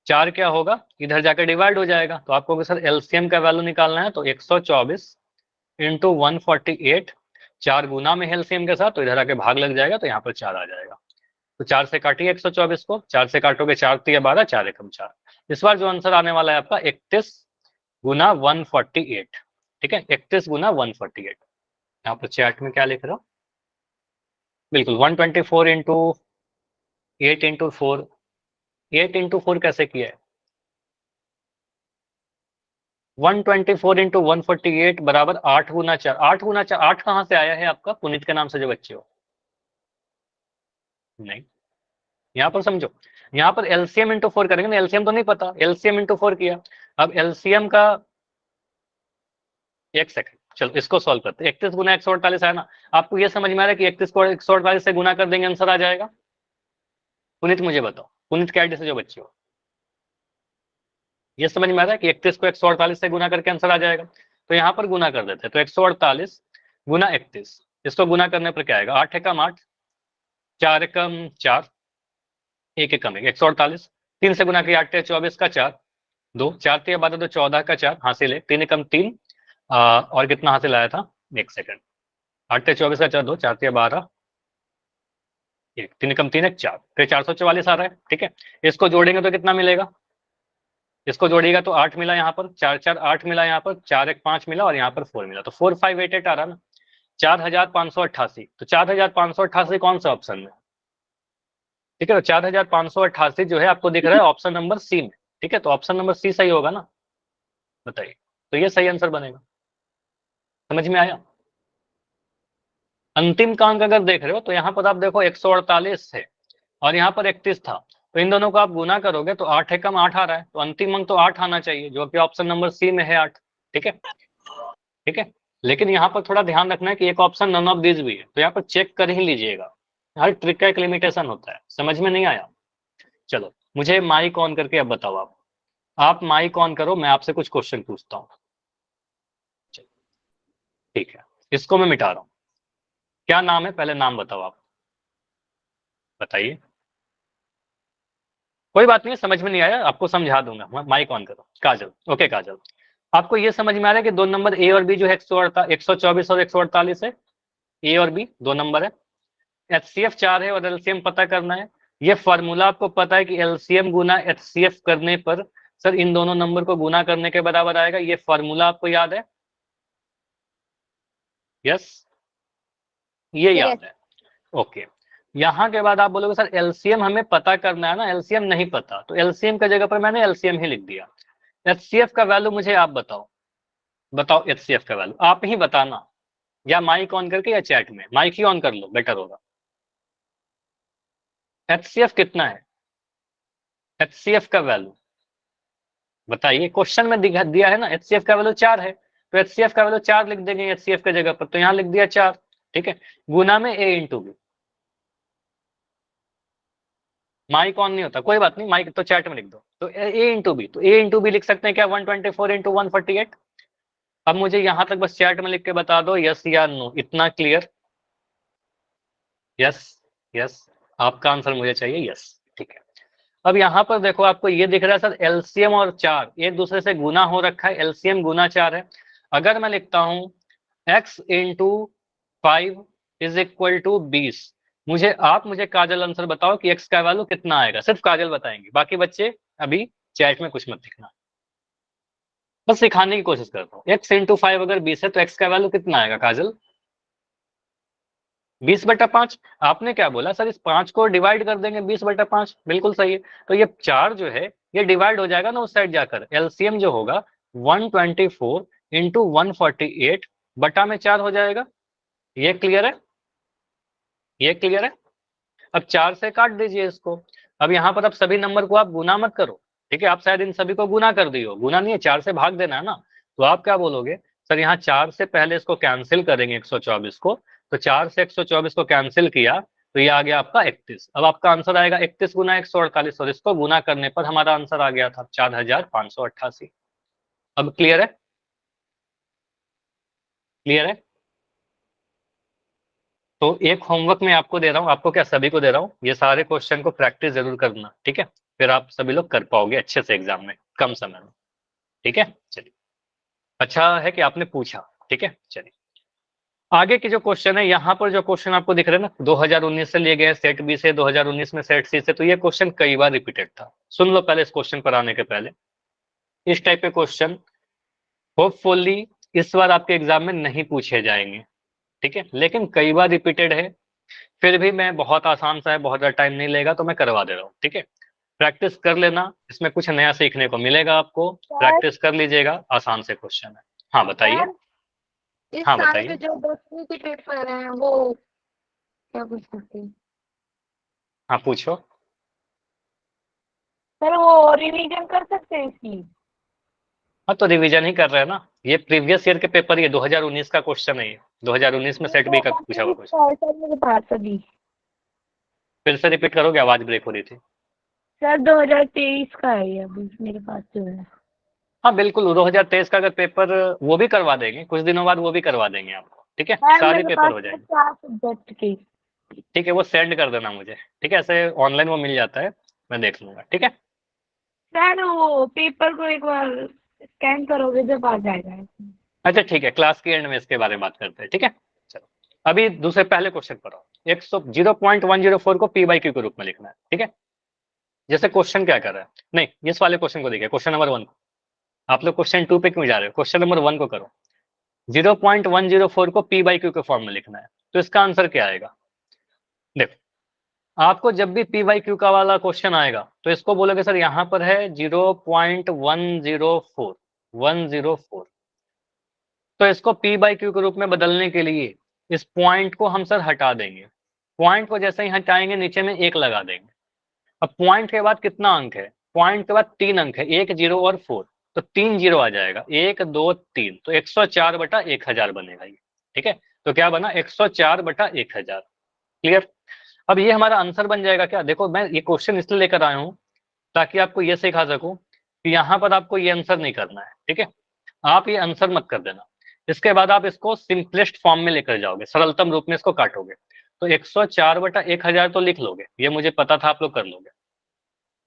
4 क्या होगा, इधर जाकर डिवाइड हो जाएगा, तो आपको सर एलसीएम का वैल्यू निकालना है, तो 124 इंटू 148, 4 गुना में एलसीएम के साथ, तो इधर आके भाग लग जाएगा, तो यहाँ पर 4 आ जाएगा। तो 4 से काटिए 124 को, 4 से काटोगे 4 3 12, 4 एकम 4। इस बार जो आंसर आने वाला है आपका 31 गुना 148, ठीक है, 31 गुना 148। यहाँ पर चैट में क्या लिख रहा हूँ, बिल्कुल 124 इंटू 8 इंटू 4, 8 इंटू 4 कैसे किया है? 124 इंटू 148 बराबर 8 गुना 4, 8 गुना 4, 8 कहाँ से आया है आपका, पुनीत के नाम से जो बच्चे हो? नहीं, यहाँ पर समझो, यहाँ पर एलसीएम इंटू 4 करेंगे ना, एलसीएम तो नहीं पता, एलसीएम इंटू 4 किया। अब एलसीएम का, एक सेकंड, चलो इसको सॉल्व करते हैं। 31 गुना 148 है ना, आपको ये समझ में आ रहा है कि 31 को 148 से गुना कर देंगे आंसर आ जाएगा? पुनीत मुझे बताओ, पुनीत कैडी से जो बच्चे हो, ये समझ में आ रहा है कि 31 को 148 से गुना करके आंसर आ जाएगा? तो यहाँ पर गुना कर देते हैं, तो 148 गुना 31, इसको गुना करने पर क्या आएगा, 8 एकम 8, 4 एकम 4, 1 एकम 1, 148, 3 से गुना किया 8 24 का 4, 2 4 3 12 तो 14 का 4 हासिल है, 3 एकम 3, और कितना हासिल आया था, 1 सेकंड, 8 24 का 4, 2 4 3 12, 1 3 एकम 3 1 4, फिर 444 आ रहा है, ठीक है। इसको जोड़ेंगे तो कितना मिलेगा, इसको जोड़िएगा तो 8 मिला, यहाँ पर 4 4 8 मिला, यहाँ पर 4 1 5 मिला, और यहाँ पर 4 मिला, तो 4588 आ रहा ना, 4588। तो 4588 कौन सा ऑप्शन में, ठीक है, तो 4588 जो है आपको दिख रहा है ऑप्शन नंबर सी में, ठीक है, तो ऑप्शन नंबर सी सही होगा ना, बताइए। तो ये सही आंसर बनेगा, समझ में आया? अंतिम का अंक अगर देख रहे हो तो यहाँ पर आप देखो 148 है और यहाँ पर 31 था, तो इन दोनों को आप गुना करोगे तो 8 एकम 8 आ रहा है, तो अंतिम अंक तो 8 आना चाहिए, जो कि ऑप्शन नंबर सी में है 8, ठीक है, ठीक है। लेकिन यहाँ पर थोड़ा ध्यान रखना है कि एक ऑप्शन नन ऑफ दिस भी है, तो यहाँ पर चेक कर ही लीजिएगा, हर ट्रिक का एक लिमिटेशन होता है, समझ में नहीं आया? चलो मुझे माइक ऑन करके अब बताओ, आप माइक ऑन करो, मैं आपसे कुछ क्वेश्चन पूछता हूँ, ठीक है, इसको मैं मिटा रहा हूँ। क्या नाम है, पहले नाम बताओ आप, बताइए। कोई बात नहीं, समझ में नहीं आया आपको समझा दूंगा, माइक ऑन करो। काजल, ओके काजल, आपको ये समझ में आ रहा है कि दो नंबर ए और बी जो है 124 और 148 है, ए और बी दो नंबर है, एचसीएफ 4 है और एलसीएम पता करना है, ये फॉर्मूला आपको पता है कि एलसीएम गुना एचसीएफ करने पर सर इन दोनों नंबर को गुना करने के बराबर आएगा, ये फॉर्मूला आपको याद है? यस, ये याद है। ओके, यहाँ के बाद आप बोलोगे सर एलसीएम हमें पता करना है ना, एलसीएम नहीं पता, तो एलसीएम का जगह पर मैंने एलसीएम ही लिख दिया। एचसीएफ का वैल्यू मुझे आप बताओ, बताओ एचसीएफ का वैल्यू आप ही बताना, या माइक ऑन करके या चैट में, माइक ही ऑन कर लो बेटर होगा। एचसीएफ कितना है? एचसीएफ का वैल्यू बताइए, क्वेश्चन में दिया है ना, एचसीएफ का वैल्यू 4 है, तो एचसीएफ का वैल्यू 4 लिख देंगे एचसीएफ के जगह पर, तो यहाँ लिख दिया 4, ठीक है, गुना में ए इंटू बी। माइक ऑन नहीं होता, कोई बात नहीं, माइक तो चैट में लिख दो, तो ए इंटू बी, तो ए इंटू बी लिख सकते हैं क्या, 124 इंटू 148। अब मुझे यहां तक बस चैट में लिख के बता दो यस या नो, इतना क्लियर? यस, यस, आपका आंसर मुझे चाहिए यस, ठीक है। अब यहाँ पर देखो आपको ये दिख रहा है सर एलसीएम और 4 एक दूसरे से गुना हो रखा है, एलसीएम गुना 4 है। अगर मैं लिखता हूं x into 5 is equal to 20, मुझे काजल आंसर बताओ कि x का वैल्यू कितना आएगा, सिर्फ काजल बताएंगे, बाकी बच्चे अभी चैट में कुछ मत लिखना, बस सिखाने की कोशिश करता हूँ। x इंटू 5 अगर 20 है तो x का वैल्यू कितना आएगा काजल? 20/5। आपने क्या बोला सर इस 5 को डिवाइड कर देंगे 20/5, बिल्कुल सही है। तो ये 4 जो है ये डिवाइड हो जाएगा ना उस साइड जाकर, एलसीएम जो होगा 124 इंटू 148 बटा में 4 हो जाएगा। ये क्लियर है? ये क्लियर है? अब 4 से काट दीजिए इसको। अब यहाँ पर अब सभी नंबर को आप गुना मत करो, ठीक है, आप शायद इन सभी को गुना कर दियो, गुना नहीं है 4 से भाग देना है ना, तो आप क्या बोलोगे सर यहाँ 4 से पहले इसको कैंसिल करेंगे 124 को, तो 4 से 124 को कैंसिल किया तो ये आ गया आपका 31। अब आपका आंसर आएगा 31 गुना 148, और इसको गुना करने पर हमारा आंसर आ गया था 4588। अब क्लियर है? क्लियर है? तो एक होमवर्क मैं आपको दे रहा हूँ, आपको क्या सभी को दे रहा हूँ, ये सारे क्वेश्चन को प्रैक्टिस जरूर करना, ठीक है, फिर आप सभी लोग कर पाओगे अच्छे से एग्जाम में कम समय में, ठीक है। चलिए, अच्छा है कि आपने पूछा, ठीक है। चलिए आगे के जो क्वेश्चन है, यहाँ पर जो क्वेश्चन आपको दिख रहे हैं ना 2019 से लिए गए, सेट बी से, 2019 में सेट सी से, तो ये क्वेश्चन कई बार रिपीटेड था। सुन लो पहले इस क्वेश्चन पर आने के पहले, इस टाइप के क्वेश्चन होपफुली इस बार आपके एग्जाम में नहीं पूछे जाएंगे, ठीक है, लेकिन कई बार रिपीटेड है, फिर भी मैं बहुत आसान सा है, बहुत ज्यादा टाइम नहीं लेगा तो मैं करवा दे रहा हूँ, ठीक है। प्रैक्टिस कर लेना, इसमें कुछ नया सीखने को मिलेगा आपको, प्रैक्टिस कर लीजिएगा, आसान से क्वेश्चन है। हाँ बताइए। इस हाँ साल बताइए। के जो 10वीं के पेपर हैं वो क्या पूछ सकते हैं? हाँ पूछो। सर वो रिवीजन कर सकते हैं इसकी? हाँ तो रिवीजन ही कर रहे हैं ना, ये प्रीवियस ईयर के पेपर, ये 2019 का क्वेश्चन है, ये 2019 में सेट बी का पूछा हुआ क्वेश्चन। सर मेरे पास अभी फिर से रिपीट करोगे, आवाज ब्रेक हो रही थी। सर 2023 का है ये अभी मेरे पास जो है। हाँ बिल्कुल, 2023 का अगर पेपर वो भी करवा देंगे, कुछ दिनों बाद वो भी करवा देंगे आपको, ठीक है, सारे पेपर हो जाएंगे। 4 सब्जेक्ट के। ठीक है, वो सेंड कर देना मुझे, ठीक है, ऐसे ऑनलाइन वो मिल जाता है, मैं देख लूंगा, ठीक है। सर वो पेपर को एक बार स्कैन करोगे जब आ जाएगा। अच्छा ठीक है, क्लास के एंड में इसके बारे में बात करते हैं, ठीक है। चलो अभी दूसरे पहले क्वेश्चन पर आओ। 0.104 को पी बाई क्यू के रूप में लिखना है, ठीक है। जैसे क्वेश्चन क्या कर रहा है, नहीं इस वाले क्वेश्चन को देखिए, क्वेश्चन नंबर 1 को, आप लोग क्वेश्चन 2 पे क्यों जा रहे हो, क्वेश्चन नंबर 1 को करो। 0.104 को पी बाई क्यू के फॉर्म में लिखना है, तो इसका आंसर क्या आएगा? देखो आपको जब भी पी बाई क्यू का वाला क्वेश्चन आएगा तो इसको बोलोगे सर यहाँ पर है 0.104, 104, तो इसको पी बाई क्यू के रूप में बदलने के लिए इस पॉइंट को हम सर हटा देंगे, पॉइंट को जैसे ही हटाएंगे नीचे में 1 लगा देंगे। अब पॉइंट के बाद कितना अंक है, पॉइंट के बाद 3 अंक है, 1 0 और 4, तो 3 0 आ जाएगा, 1 2 3, तो 104/1000 बनेगा ये, ठीक है। तो क्या बना, 104/1000, क्लियर। अब ये हमारा आंसर बन जाएगा क्या, देखो मैं ये क्वेश्चन इसलिए लेकर आया हूँ ताकि आपको ये सिखा सकूं कि यहाँ पर आपको ये आंसर नहीं करना है, ठीक है, आप ये आंसर मत कर देना। इसके बाद आप इसको सिंपलेस्ट फॉर्म में लेकर जाओगे, सरलतम रूप में इसको काटोगे, तो 104/1000 तो लिख लोगे, ये मुझे पता था आप लोग कर लोगे।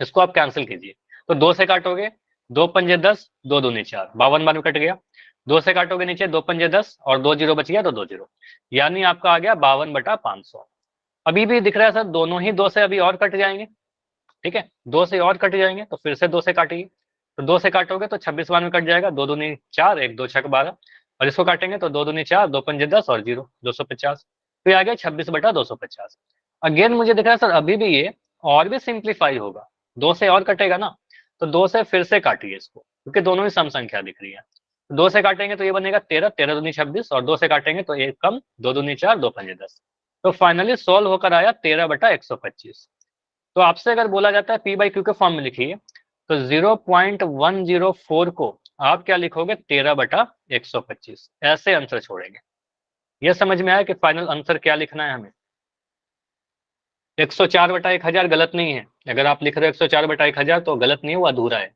इसको आप कैंसिल कीजिए, तो 2 से काटोगे, 2 पंजे 10, 2 दूनी 4, 52 बार में कट गया। 2 से काटोगे नीचे, 2 पंजे 10 और 2 0 बच गया, तो 2 0, यानी आपका आ गया 52/500। अभी भी दिख रहा है सर दोनों ही 2 से अभी और कट जाएंगे, ठीक है, 2 से और कट जाएंगे तो फिर से 2 से काटिए, तो 2 से काटोगे तो 26 बार में कट जाएगा, 2 दूनी 4, 1 2 6 12, और इसको काटेंगे तो 2 दूनी 4, 2 पंजे 10 और 0 250, तो ये आ गया 26/250। अगेन मुझे दिख रहा है सर अभी भी ये और भी सिंप्लीफाई होगा, 2 से और कटेगा ना, तो 2 से फिर से काटिए इसको, क्योंकि दोनों ही सम संख्या दिख रही है। 2 से काटेंगे तो ये बनेगा 13, 13 दूनी 26, और 2 से काटेंगे तो 1 कम, 2 दूनी 4, 2 पंजे 10, तो फाइनली सोल्व होकर आया 13/125। तो आपसे अगर बोला जाता है पी बाई क्यू के फॉर्म में लिखिए, तो 0.104 को आप क्या लिखोगे, 13/125, ऐसे आंसर छोड़ेंगे। यह समझ में आया कि फाइनल आंसर क्या लिखना है हमें। 104/1000 गलत नहीं है, अगर आप लिख रहे हो 104/1000 तो गलत नहीं है, वो अधूरा है,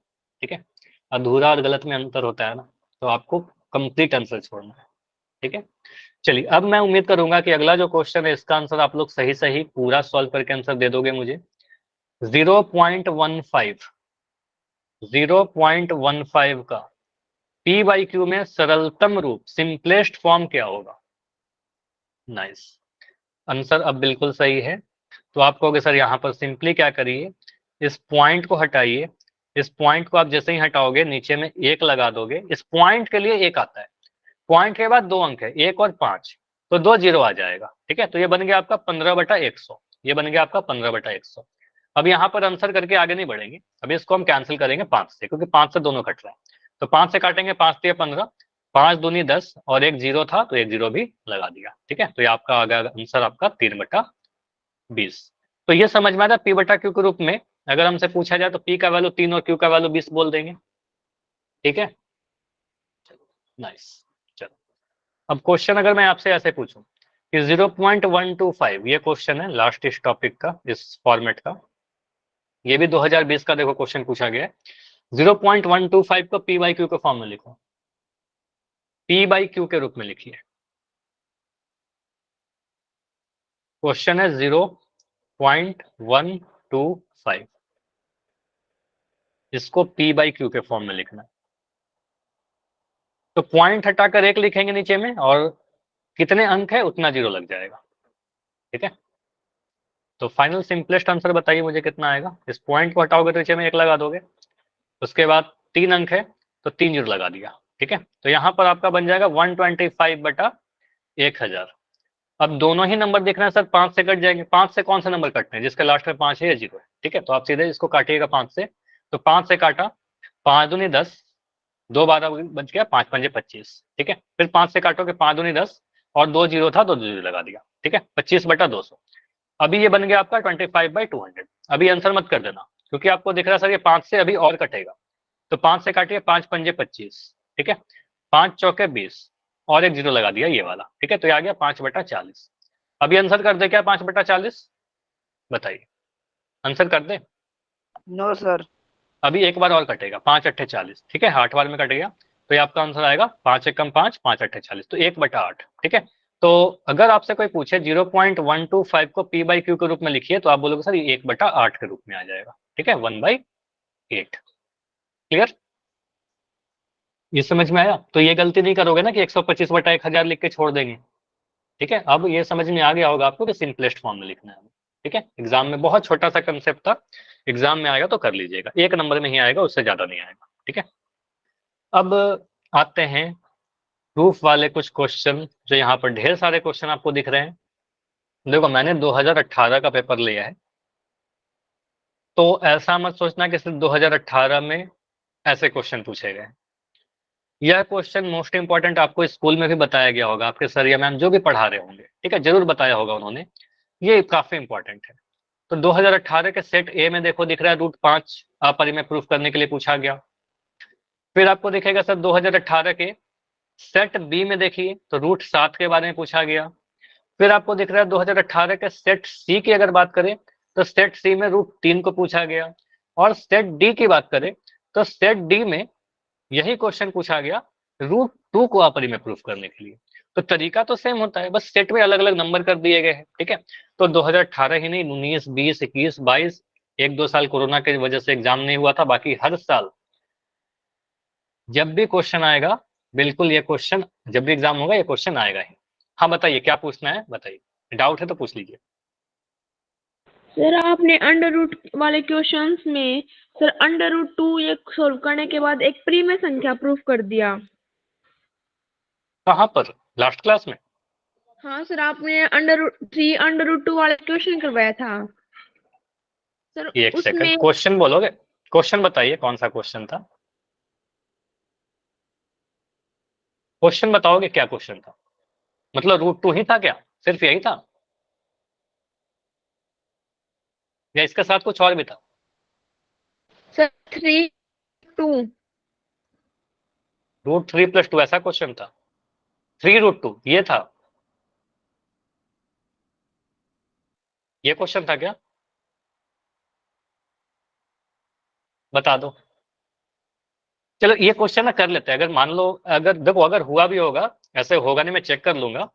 ठीक है, अधूरा और गलत में अंतर होता है ना, तो आपको कंप्लीट आंसर छोड़ना है, ठीक है। चलिए अब मैं उम्मीद करूंगा कि अगला जो क्वेश्चन है इसका आंसर आप लोग सही सही पूरा सॉल्व करके आंसर दे दोगे मुझे। 0.15 0.15 का पी बाई क्यू में सरलतम रूप, सिंपलेस्ट फॉर्म क्या होगा। नाइस, आंसर अब बिल्कुल सही है। तो आप कहोगे सर यहाँ पर सिंपली क्या करिए, इस पॉइंट को हटाइए, इस पॉइंट को आप जैसे ही हटाओगे नीचे में 1 लगा दोगे, इस पॉइंट के लिए 1 आता है, पॉइंट के बाद 2 अंक है, 1 और 5, तो 2 0 आ जाएगा, ठीक है, तो ये बन गया आपका 15/100, ये बन गया आपका 15/100। अब यहाँ पर आंसर करके आगे नहीं बढ़ेंगे, अभी इसको हम कैंसिल करेंगे 5 से, क्योंकि 5 से दोनों कट रहे हैं, तो 5 से काटेंगे, 5 दिए 15, 5 दूनी 10, और एक 0 था तो एक 0 भी लगा दिया, ठीक है, तो ये आपका आ गया आंसर आपका 3/20। तो ये समझ में आता है पी बटा क्यू के रूप में अगर हमसे पूछा जाए तो पी का वैल्यू 3 और क्यू का वैल्यू 20 बोल देंगे, ठीक है। नाइस, चलो अब क्वेश्चन अगर मैं आपसे ऐसे पूछूं कि 0.125, ये क्वेश्चन है लास्ट इस टॉपिक का, इस फॉर्मेट का, ये भी 2020 का देखो क्वेश्चन पूछा गया है। 0.125 को पी बाई क्यू के फॉर्म में लिखो, पी बाई क्यू के रूप में लिखिए। क्वेश्चन है 0.125, इसको पी बाई क्यू के फॉर्म में लिखना है। तो पॉइंट हटाकर 1 लिखेंगे नीचे में, और कितने अंक है उतना 0 लग जाएगा, ठीक है। तो फाइनल सिंपलेस्ट आंसर बताइए मुझे कितना आएगा, इस पॉइंट को हटाओगे तो नीचे में 1 लगा दोगे, उसके बाद 3 अंक है तो 3 0 लगा दिया, ठीक है, तो यहाँ पर आपका बन जाएगा 125/1000। अब दोनों ही नंबर देखना है सर, 5 से कट जाएंगे, 5 से कौन सा नंबर कटते हैं, जिसके लास्ट में 5 है या 0 है, ठीक है, तो आप सीधे इसको काटिएगा 5 से, तो 5 से काटा, 5 दूनी 10, 2 12 बच गया, 5 पंजे 25, ठीक है, फिर 5 से काटोगे, 5 दूनी 10, और 2 0 था तो 2 0 लगा दिया, ठीक है, 25/200। अभी ये बन गया आपका 25/200। अभी आंसर मत कर देना, क्योंकि आपको दिख रहा है सर ये 5 से अभी और कटेगा, तो 5 से काटिए, 5 पंजे 25, ठीक है, 5 चौके 20, और एक 0 लगा दिया ये वाला, ठीक है, तो ये आ गया 5/40। अभी आंसर कर दे क्या 5/40, बताइए, आंसर कर दे। No sir. अभी एक बार और कटेगा, 5 अट्ठे 40, ठीक है, 8 बार में कट गया, तो ये आपका आंसर आएगा 5 एकम 5, 5 अट्ठे 40, तो 1/8, ठीक है। तो अगर आपसे कोई पूछे 0.125 को पी बाई क्यू के रूप में लिखिए, तो आप बोलोगे सर ये 1/8 के रूप में आ जाएगा, ठीक है, 1/8। क्लियर, ये समझ में आया। तो ये गलती नहीं करोगे ना कि 125/1000 लिख के छोड़ देंगे, ठीक है, अब ये समझ में आ गया होगा आपको कि सिंपलेस्ट फॉर्म में लिखना है, ठीक है। एग्जाम में बहुत छोटा सा कंसेप्ट था, एग्जाम में आएगा तो कर लीजिएगा, 1 नंबर में ही आएगा, उससे ज्यादा नहीं आएगा, ठीक है। अब आते हैं प्रूफ वाले कुछ क्वेश्चन, जो यहाँ पर ढेर सारे क्वेश्चन आपको दिख रहे हैं। देखो मैंने 2018 का पेपर लिया है, तो ऐसा मत सोचना कि सिर्फ 2018 में ऐसे क्वेश्चन पूछे गए। यह क्वेश्चन मोस्ट इंपॉर्टेंट आपको स्कूल में भी बताया गया होगा, आपके सर या मैम जो भी पढ़ा रहे होंगे, ठीक है, जरूर बताया होगा उन्होंने, ये काफी इंपॉर्टेंट है। तो 2018 के सेट ए में देखो दिख रहा है √5 अपरिमेय प्रूफ करने के लिए पूछा गया। फिर आपको दिखेगा सर 2018 के सेट बी में देखिए तो √7 के बारे में पूछा गया। फिर आपको दिख रहा है 2018 के सेट सी की अगर बात करें तो सेट सी में √3 को पूछा गया, और सेट डी की बात करें तो सेट डी में यही क्वेश्चन पूछा गया √2 को अपरिमेय प्रूफ करने के लिए। तो तरीका तो सेम होता है, बस सेट में अलग अलग नंबर कर दिए गए हैं, ठीक है। तो 2018 ही नहीं, 19 20 21 22, 1-2 साल कोरोना की वजह से एग्जाम नहीं हुआ था, बाकी हर साल जब भी क्वेश्चन आएगा, बिल्कुल ये क्वेश्चन जब भी एग्जाम होगा ये क्वेश्चन आएगा ही। हाँ बताइए क्या पूछना है, बताइए, डाउट है तो पूछ लीजिए। सर आपने अंडर रूट वाले क्वेश्चंस में सर अंडर रूट 2 ये सोल्व करने के बाद एक प्रीम संख्या प्रूफ कर दिया। कहाँ पर? लास्ट क्लास में? हाँ सर आपने अंडर रूट 2 वाला क्वेश्चन करवाया था सर। एक सेकंड, उसमें क्वेश्चन बोलोगे? क्वेश्चन बताइए कौन सा क्वेश्चन था? क्वेश्चन बताओगे क्या क्वेश्चन था? मतलब रूट 2 ही था क्या? सिर्फ यही था या इसके साथ कुछ और भी था? सर 3 2 √3 + 2 ऐसा क्वेश्चन था? 3√2 ये था? ये क्वेश्चन था क्या? बता दो। चलो ये क्वेश्चन ना कर लेते हैं। अगर मान लो, अगर देखो, अगर हुआ भी होगा, ऐसे होगा नहीं, मैं चेक कर लूंगा।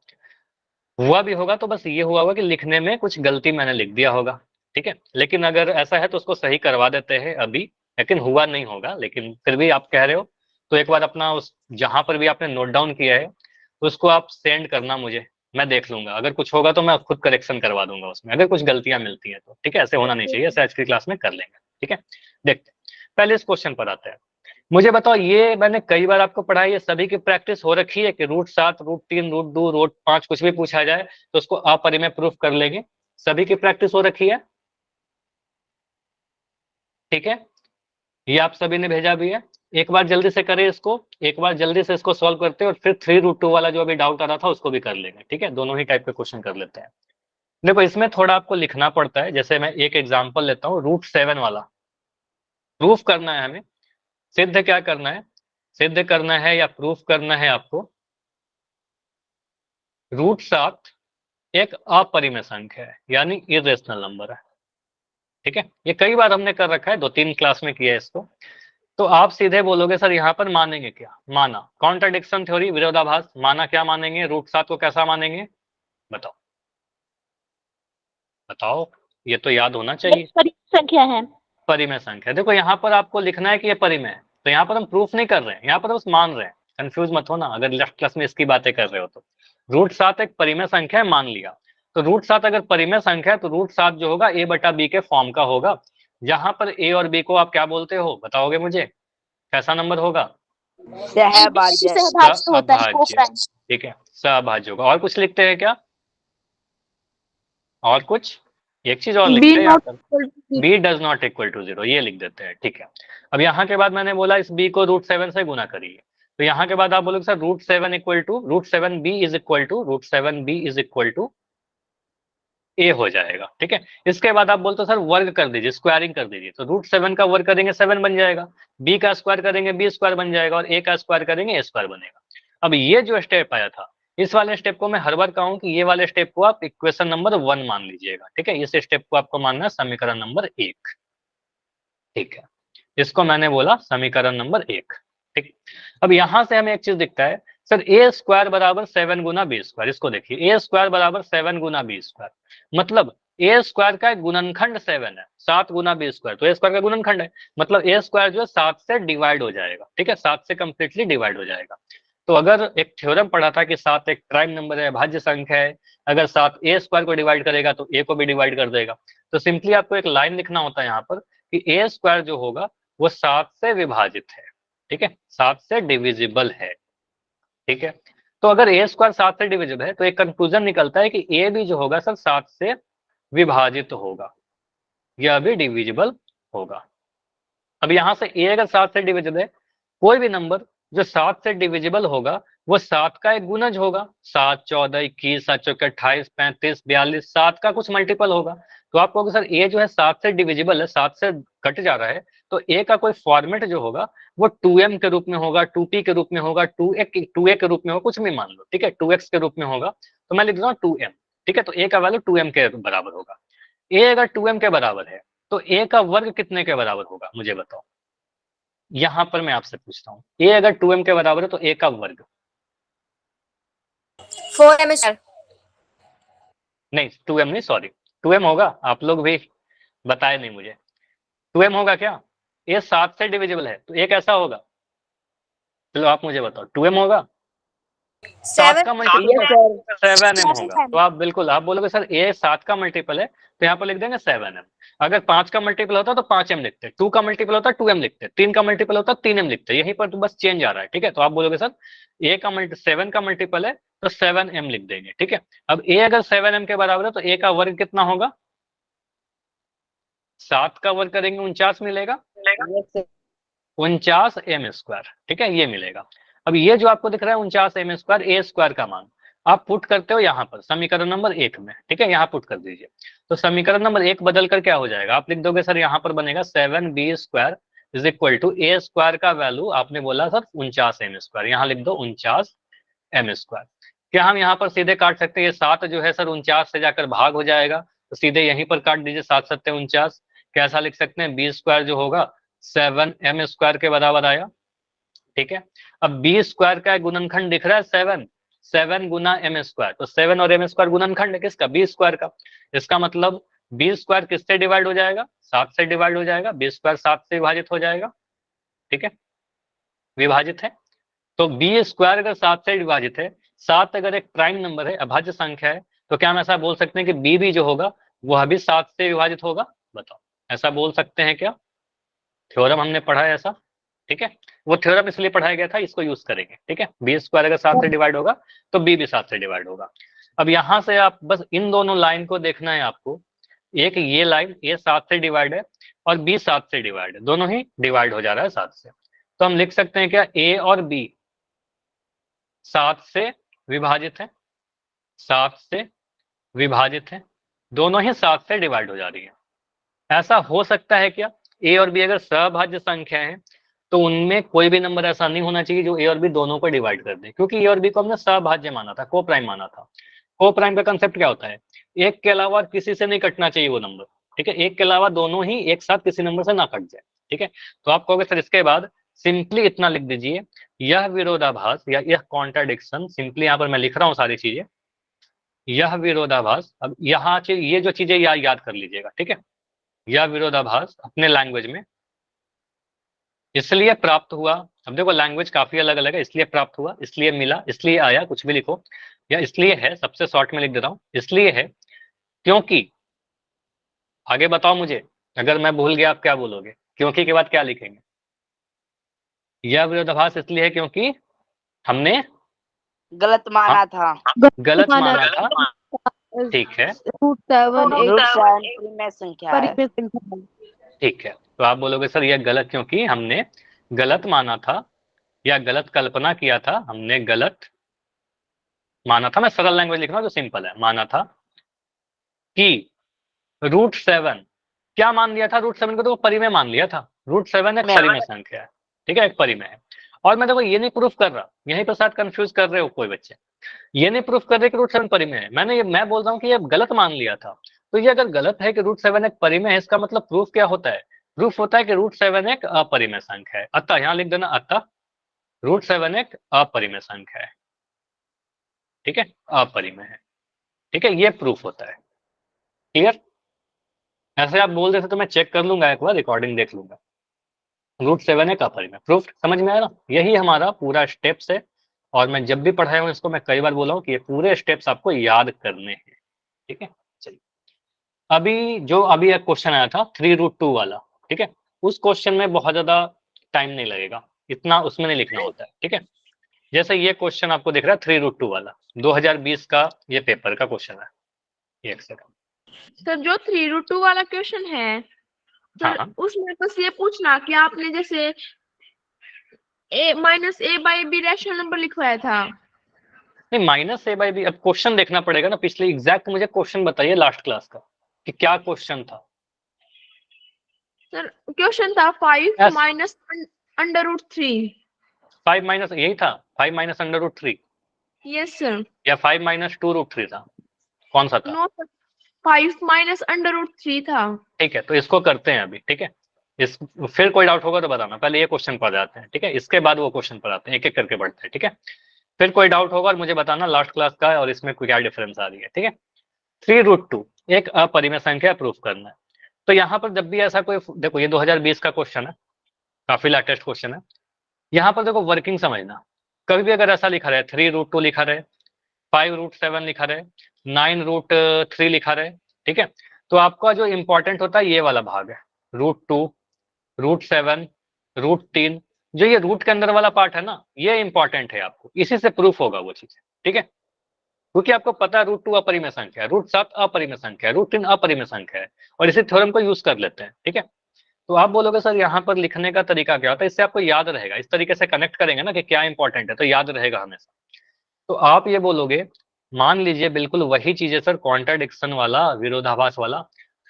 हुआ भी होगा तो बस ये हुआ होगा कि लिखने में कुछ गलती मैंने लिख दिया होगा, ठीक है। लेकिन अगर ऐसा है तो उसको सही करवा देते हैं अभी। लेकिन हुआ नहीं होगा, लेकिन फिर भी आप कह रहे हो तो एक बार अपना उस जहां पर भी आपने नोट डाउन किया है उसको आप सेंड करना मुझे। मैं देख लूंगा, अगर कुछ होगा तो मैं खुद करेक्शन करवा दूंगा उसमें, अगर कुछ गलतियां मिलती हैं तो। ठीक है, ऐसे होना नहीं चाहिए, ऐसे आज की क्लास में कर लेंगे। ठीक है, देखते हैं। पहले इस क्वेश्चन पर आते हैं। मुझे बताओ, ये मैंने कई बार आपको पढ़ाई, ये सभी की प्रैक्टिस हो रखी है कि √7 √3 √2 √5 कुछ भी पूछा जाए तो उसको अपरिमेय प्रूफ कर लेंगे। सभी की प्रैक्टिस हो रखी है? ठीक है, ये आप सभी ने भेजा भी है। एक बार जल्दी से करें इसको, एक बार जल्दी से इसको सॉल्व करते हैं और फिर 3√2 वाला जो अभी डाउट आ रहा था उसको भी कर लेंगे। ठीक है, दोनों ही टाइप के क्वेश्चन कर लेते हैं। देखो, इसमें थोड़ा आपको लिखना पड़ता है। जैसे मैं एक एग्जाम्पल लेता हूँ, √7 वाला प्रूफ करना है हमें। सिद्ध क्या करना है? सिद्ध करना है या प्रूफ करना है आपको, √7 एक अपरिमेय संख्या है, यानी इरेशनल नंबर है। ठीक है, ये कई बार हमने कर रखा है, 2-3 क्लास में किया है इसको। तो आप सीधे बोलोगे सर यहाँ पर मानेंगे क्या? माना कॉन्ट्राडिक्शन थ्योरी, विरोधाभास। माना क्या मानेंगे? √7 को कैसा मानेंगे? बताओ बताओ, ये तो याद होना चाहिए। संख्या है। परिमेय संख्या। देखो यहाँ पर आपको लिखना है कि ये परिमेय है, तो यहाँ पर हम प्रूफ नहीं कर रहे हैं, यहाँ पर बस मान रहे हैं। कंफ्यूज मत होना अगर लेफ्ट क्लास में इसकी बातें कर रहे हो तो। √7 एक परिमेय संख्या है, मान लिया। तो √7 अगर परिमेय संख्या है तो √7 जो होगा a/b के फॉर्म का होगा। जहां पर a और b को आप क्या बोलते हो, बताओगे मुझे? कैसा नंबर होगा? सहभाज्य होता है, सहभाज्य। ठीक है, सहभाज्य होगा। और कुछ लिखते हैं क्या? और कुछ? एक चीज और बी लिखते हैं यहाँ नॉट पर, b does not equal to 0, ये लिख देते हैं। ठीक है, अब यहाँ के बाद मैंने बोला इस b को √7 से गुना करिए। तो यहाँ के बाद आप बोलोगे sir √7 equal to √7b is equal to √7b is equal to a हो जाएगा। ठीक है, इसके बाद आप बोलते हो सर वर्ग कर दीजिए, स्क्वायरिंग कर दीजिए। तो √7 का वर्ग करेंगे 7 बन जाएगा, b का स्क्वायर करेंगे b² बन जाएगा, और a का स्क्वायर करेंगे a² बनेगा। अब ये जो स्टेप आया था, इस वाले स्टेप को मैं हर बार कहूं कि ये वाले स्टेप को आप इक्वेशन नंबर 1 मान लीजिएगा। ठीक है, इस स्टेप को आपको मानना है समीकरण नंबर 1। ठीक है, इसको मैंने बोला समीकरण नंबर 1। ठीक, अब यहां से हमें एक चीज दिखता है, सर a² बराबर 7 गुना b²। इसको देखिए, a² बराबर 7 गुना b², मतलब a² का एक गुणनखंड 7 है, 7 गुना b², तो a² का गुणनखंड है, मतलब a² जो है 7 से डिवाइड हो जाएगा। ठीक है, 7 से कंप्लीटली डिवाइड हो जाएगा। तो अगर एक थ्योरम पढ़ा था कि 7 एक प्राइम नंबर है, भाज्य संख्या है, अगर 7 a² को डिवाइड करेगा तो a को भी डिवाइड कर देगा। तो सिंपली आपको एक लाइन लिखना होता है यहाँ पर कि a² जो होगा वो 7 से विभाजित है। ठीक है, 7 से डिविजिबल है। ठीक है, तो अगर a² 7 से डिविजिबल है तो एक कंक्लूजन निकलता है कि a भी जो होगा सर 7 से विभाजित होगा, यह भी डिविजिबल होगा। अब यहां से a अगर 7 से डिविजिबल है, कोई भी नंबर जो 7 से डिविजिबल होगा वो 7 का एक गुणज होगा। 7 14 21 7 चौके 28 35 42, 7 का कुछ मल्टीपल होगा। तो आप कहोगे सर a जो है 7 से डिविजिबल है, 7 से कट जा रहा है, तो a का कोई फॉर्मेट जो होगा वो 2m के रूप में होगा, 2p के रूप में होगा, 2a के रूप में होगा, कुछ भी मान लो। ठीक है, 2x के रूप में होगा, तो मैं लिख रहा हूँ 2m। ठीक है, तो a का वैल्यू 2m के बराबर होगा। a अगर 2m के बराबर है तो a का वर्ग कितने के बराबर होगा, मुझे बताओ। यहां पर मैं आपसे पूछता हूँ, a अगर 2m के बराबर है तो a का वर्ग। 4m sir. नहीं, 2m नहीं, सॉरी, 2m होगा। आप लोग भी बताए नहीं मुझे, 2m होगा क्या? a 7 से डिविजिबल है तो a कैसा होगा? चलो आप मुझे बताओ, 2m होगा? 7 का मल्टीपल 7m होगा। 7m। तो आप बिल्कुल आप बोलोगे सर ए 7 का मल्टीपल है, तो यहाँ पर लिख देंगे 7m। अगर 5 का मल्टीपल होता तो 5m लिखते, 2 का मल्टीपल होता 2m लिखते, 3 का मल्टीपल होता 3m लिखते। यहीं पर तो बस चेंज आ रहा है, ठीक है। तो आप बोलोगे सर ए का 7 का मल्टीपल है तो 7m लिख देंगे, ठीक है। अब ए अगर 7m के बराबर है तो ए का वर्ग कितना होगा, 7 का वर्ग करेंगे 49 मिलेगा, 49m², ठीक है, ये मिलेगा। अब ये जो आपको दिख रहा है 49m², ए स्क्वायर का मान आप पुट करते हो यहाँ पर समीकरण नंबर 1 में, ठीक है, यहाँ पुट कर दीजिए। तो समीकरण नंबर 1 बदल कर क्या हो जाएगा, आप लिख दोगे सर यहाँ पर बनेगा 7b² is equal to A square का वैल्यू आपने बोला सर 49m², यहाँ लिख दो 49m²। क्या हम यहाँ पर सीधे काट सकते हैं, ये 7 जो है सर 49 से जाकर भाग हो जाएगा, तो सीधे यहीं पर काट दीजिए, 7 7 49। कैसा लिख सकते हैं, b² जो होगा 7m² के बराबर आया, ठीक है। अब बी स्क्वायर का गुणनखंड दिख रहा है 7, 7 गुना m², तो 7 और m² गुणनखंड है किसका, बी स्क्वायर का। इसका मतलब बी स्क्वायर किससे डिवाइड हो जाएगा, 7 से डिवाइड हो जाएगा, बी स्क्वायर 7 से विभाजित हो जाएगा, ठीक है, विभाजित है। तो बी स्क्वायर अगर 7 से विभाजित है, 7 अगर एक प्राइम नंबर है, अभाज्य संख्या है, तो क्या हम ऐसा बोल सकते हैं कि बी भी जो होगा वह भी 7 से विभाजित होगा, बताओ ऐसा बोल सकते हैं क्या, थ्योरम हमने पढ़ा है ऐसा, ठीक है। वो थ्योरम इसलिए पढ़ाया गया था, इसको यूज करेंगे, ठीक है। बी स्क्वायर अगर 7 से डिवाइड होगा तो बी भी 7 से डिवाइड होगा। अब यहां से आप बस इन दोनों लाइन को देखना है आपको, एक ये लाइन ए 7 से डिवाइड है और बी 7 से डिवाइड है, दोनों ही डिवाइड हो जा रहा है 7 से। तो हम लिख सकते हैं क्या, ए और बी 7 से विभाजित है, 7 से विभाजित है, दोनों ही 7 से डिवाइड हो जा रही है। ऐसा हो सकता है क्या, ए और बी अगर सभाज्य संख्या है तो उनमें कोई भी नंबर ऐसा नहीं होना चाहिए जो ए और बी दोनों को डिवाइड कर दे, क्योंकि ए और बी को हमने सभाज्य माना था, को प्राइम माना था। को प्राइम का कंसेप्ट क्या होता है, एक के अलावा किसी से नहीं कटना चाहिए वो नंबर, ठीक है, एक के अलावा दोनों ही एक साथ किसी नंबर से ना कट जाए, ठीक है। तो आप कहोगे सर इसके बाद सिंपली इतना लिख दीजिए, यह विरोधाभास या यह कॉन्ट्राडिक्शन, सिंपली यहाँ पर मैं लिख रहा हूँ सारी चीजें, यह विरोधाभास। अब यहाँ ये जो चीजें याद कर लीजिएगा, ठीक है। यह विरोधाभास अपने लैंग्वेज में इसलिए प्राप्त हुआ, अब देखो लैंग्वेज काफी अलग अलग है, इसलिए प्राप्त हुआ, इसलिए मिला, इसलिए आया, कुछ भी लिखो, या इसलिए है, सबसे शॉर्ट में लिख देता हूं, इसलिए है क्योंकि, आगे बताओ मुझे, अगर मैं भूल गया आप क्या बोलोगे, क्योंकि के बाद क्या लिखेंगे, यह विरोधाभास इसलिए है क्योंकि हमने गलत माना था, गलत माना था, ठीक है, √7 रूट एक 7 परिमेय संख्या है, परिमेय संख्या है। ठीक है। तो आप बोलोगे सर यह गलत क्योंकि हमने गलत माना था या गलत कल्पना किया था, हमने गलत माना था, मैं सरल लैंग्वेज लिख रहा हूं जो सिंपल है, माना था कि √7, क्या मान लिया था, √7 को तो वो परिमेय मान लिया था, √7 एक परिमेय संख्या है, ठीक है, एक परिमेय है। और मैं देखो ये नहीं प्रूफ कर रहा, यहीं पर साथ कंफ्यूज कर रहे हो कोई बच्चे, ये नहीं प्रूफ कर रहे कि √7 परिमेय है, मैं बोल रहा हूँ कि ये गलत मान लिया था। तो ये अगर गलत है कि √7 एक परिमेय है, इसका मतलब प्रूफ क्या होता है, प्रूफ होता है कि √7 एक अपरिमेय संख्या है। अतः यहाँ लिख देना, अतः √7 एक अपरिमेय संख्या है, ठीक है, अपरिमेय है, ठीक है, ये प्रूफ होता है। क्लियर, ऐसे आप बोल देते तो मैं चेक कर लूंगा, एक बार रिकॉर्डिंग देख लूंगा। √7 एक अपरिमेय, प्रूफ समझ में आया ना, यही हमारा पूरा स्टेप्स है। और मैं जब भी पढ़ाया हूँ इसको मैं कई बार बोला हूँ कि ये पूरे स्टेप्स आपको याद करने हैं, ठीक है। चलिए अभी एक क्वेश्चन आया था 3√2 वाला, ठीक है, उस क्वेश्चन में बहुत ज्यादा टाइम नहीं लगेगा, इतना उसमें नहीं लिखना होता है, ठीक है। जैसे ये क्वेश्चन आपको दिख रहा है 3√2 वाला, 2020 का ये पेपर का क्वेश्चन है, ये एक सेकंड, सर जो 3√2 वाला क्वेश्चन है सर, हाँ उसमें बस ये पूछना कि आपने जैसे a-a/b रैशनल नंबर लिखवाया था, नहीं, -a/b, अब क्वेश्चन देखना पड़ेगा ना, पिछले एग्जैक्ट मुझे क्वेश्चन बताइए लास्ट क्लास का कि क्या क्वेश्चन था। सर क्वेश्चन था 5 माइनस √3, 5 माइनस यही था, 5 माइनस √3 यस सर, या 5 माइनस 2√3 था, कौन सा था? नो सर 5 माइनस √3 था। ठीक है, तो इसको करते हैं अभी, ठीक है। इस फिर कोई डाउट होगा तो बताना, पहले ये क्वेश्चन पर जाते हैं, ठीक है, इसके बाद वो क्वेश्चन पर आते हैं, एक एक करके बढ़ते हैं, ठीक है। फिर कोई डाउट होगा और मुझे बताना लास्ट क्लास का है और इसमें क्या डिफरेंस आ रही है, ठीक है। 3√2 एक अपरिमेय संख्या प्रूफ करना है। तो यहाँ पर जब भी ऐसा कोई, देखो ये 2020 का क्वेश्चन है, काफी लेटेस्ट क्वेश्चन है। यहाँ पर देखो वर्किंग समझना, कभी भी अगर ऐसा लिखा रहे 3√2 लिखा रहे, 5√7 लिखा रहे, 9√3 लिखा रहे, ठीक है, तो आपका जो इंपॉर्टेंट होता है ये वाला भाग है, √2, √7, √3, जो ये रूट के अंदर वाला पार्ट है ना, ये इंपॉर्टेंट है आपको, इसी से प्रूफ होगा वो चीज, ठीक है, क्योंकि आपको पता है √2 अपरिमेय संख्या है, √7 अपरिमेय संख्या है, √3 अपरिमेय संख्या है, और इसी थ्योरम को यूज कर लेते हैं, ठीक है। तो आप बोलोगे सर यहाँ पर लिखने का तरीका क्या होता है, इससे आपको याद रहेगा, इस तरीके से कनेक्ट करेंगे ना कि क्या इंपॉर्टेंट है, तो याद रहेगा हमेशा। तो आप ये बोलोगे, मान लीजिए बिल्कुल वही चीज है सर, कॉन्ट्राडिक्शन वाला, विरोधाभास वाला,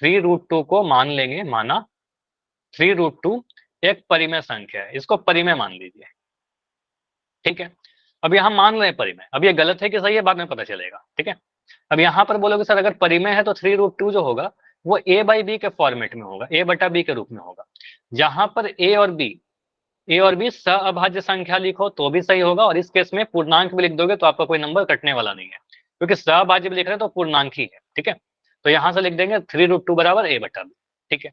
3√2 को मान लेंगे, माना 3√2 एक परिमेय संख्या है, इसको परिमेय मान लीजिए, ठीक है। अब यहाँ मान रहे हैं परिमेय, अब ये गलत है कि सही है बाद में पता चलेगा, ठीक है। अब यहाँ पर बोलोगे सर अगर परिमेय है तो 3√2 जो होगा वो a/b के फॉर्मेट में होगा, a/b के रूप में होगा, जहां पर a और b सअभाज्य संख्या लिखो तो भी सही होगा, और इस केस में पूर्णांक भी लिख दोगे तो आपका कोई नंबर कटने वाला नहीं है, क्योंकि सअभाज्य भी लिख रहे हैं तो पूर्णांक ही है, ठीक है। तो यहाँ से लिख देंगे 3√2 बराबर a/b, ठीक है।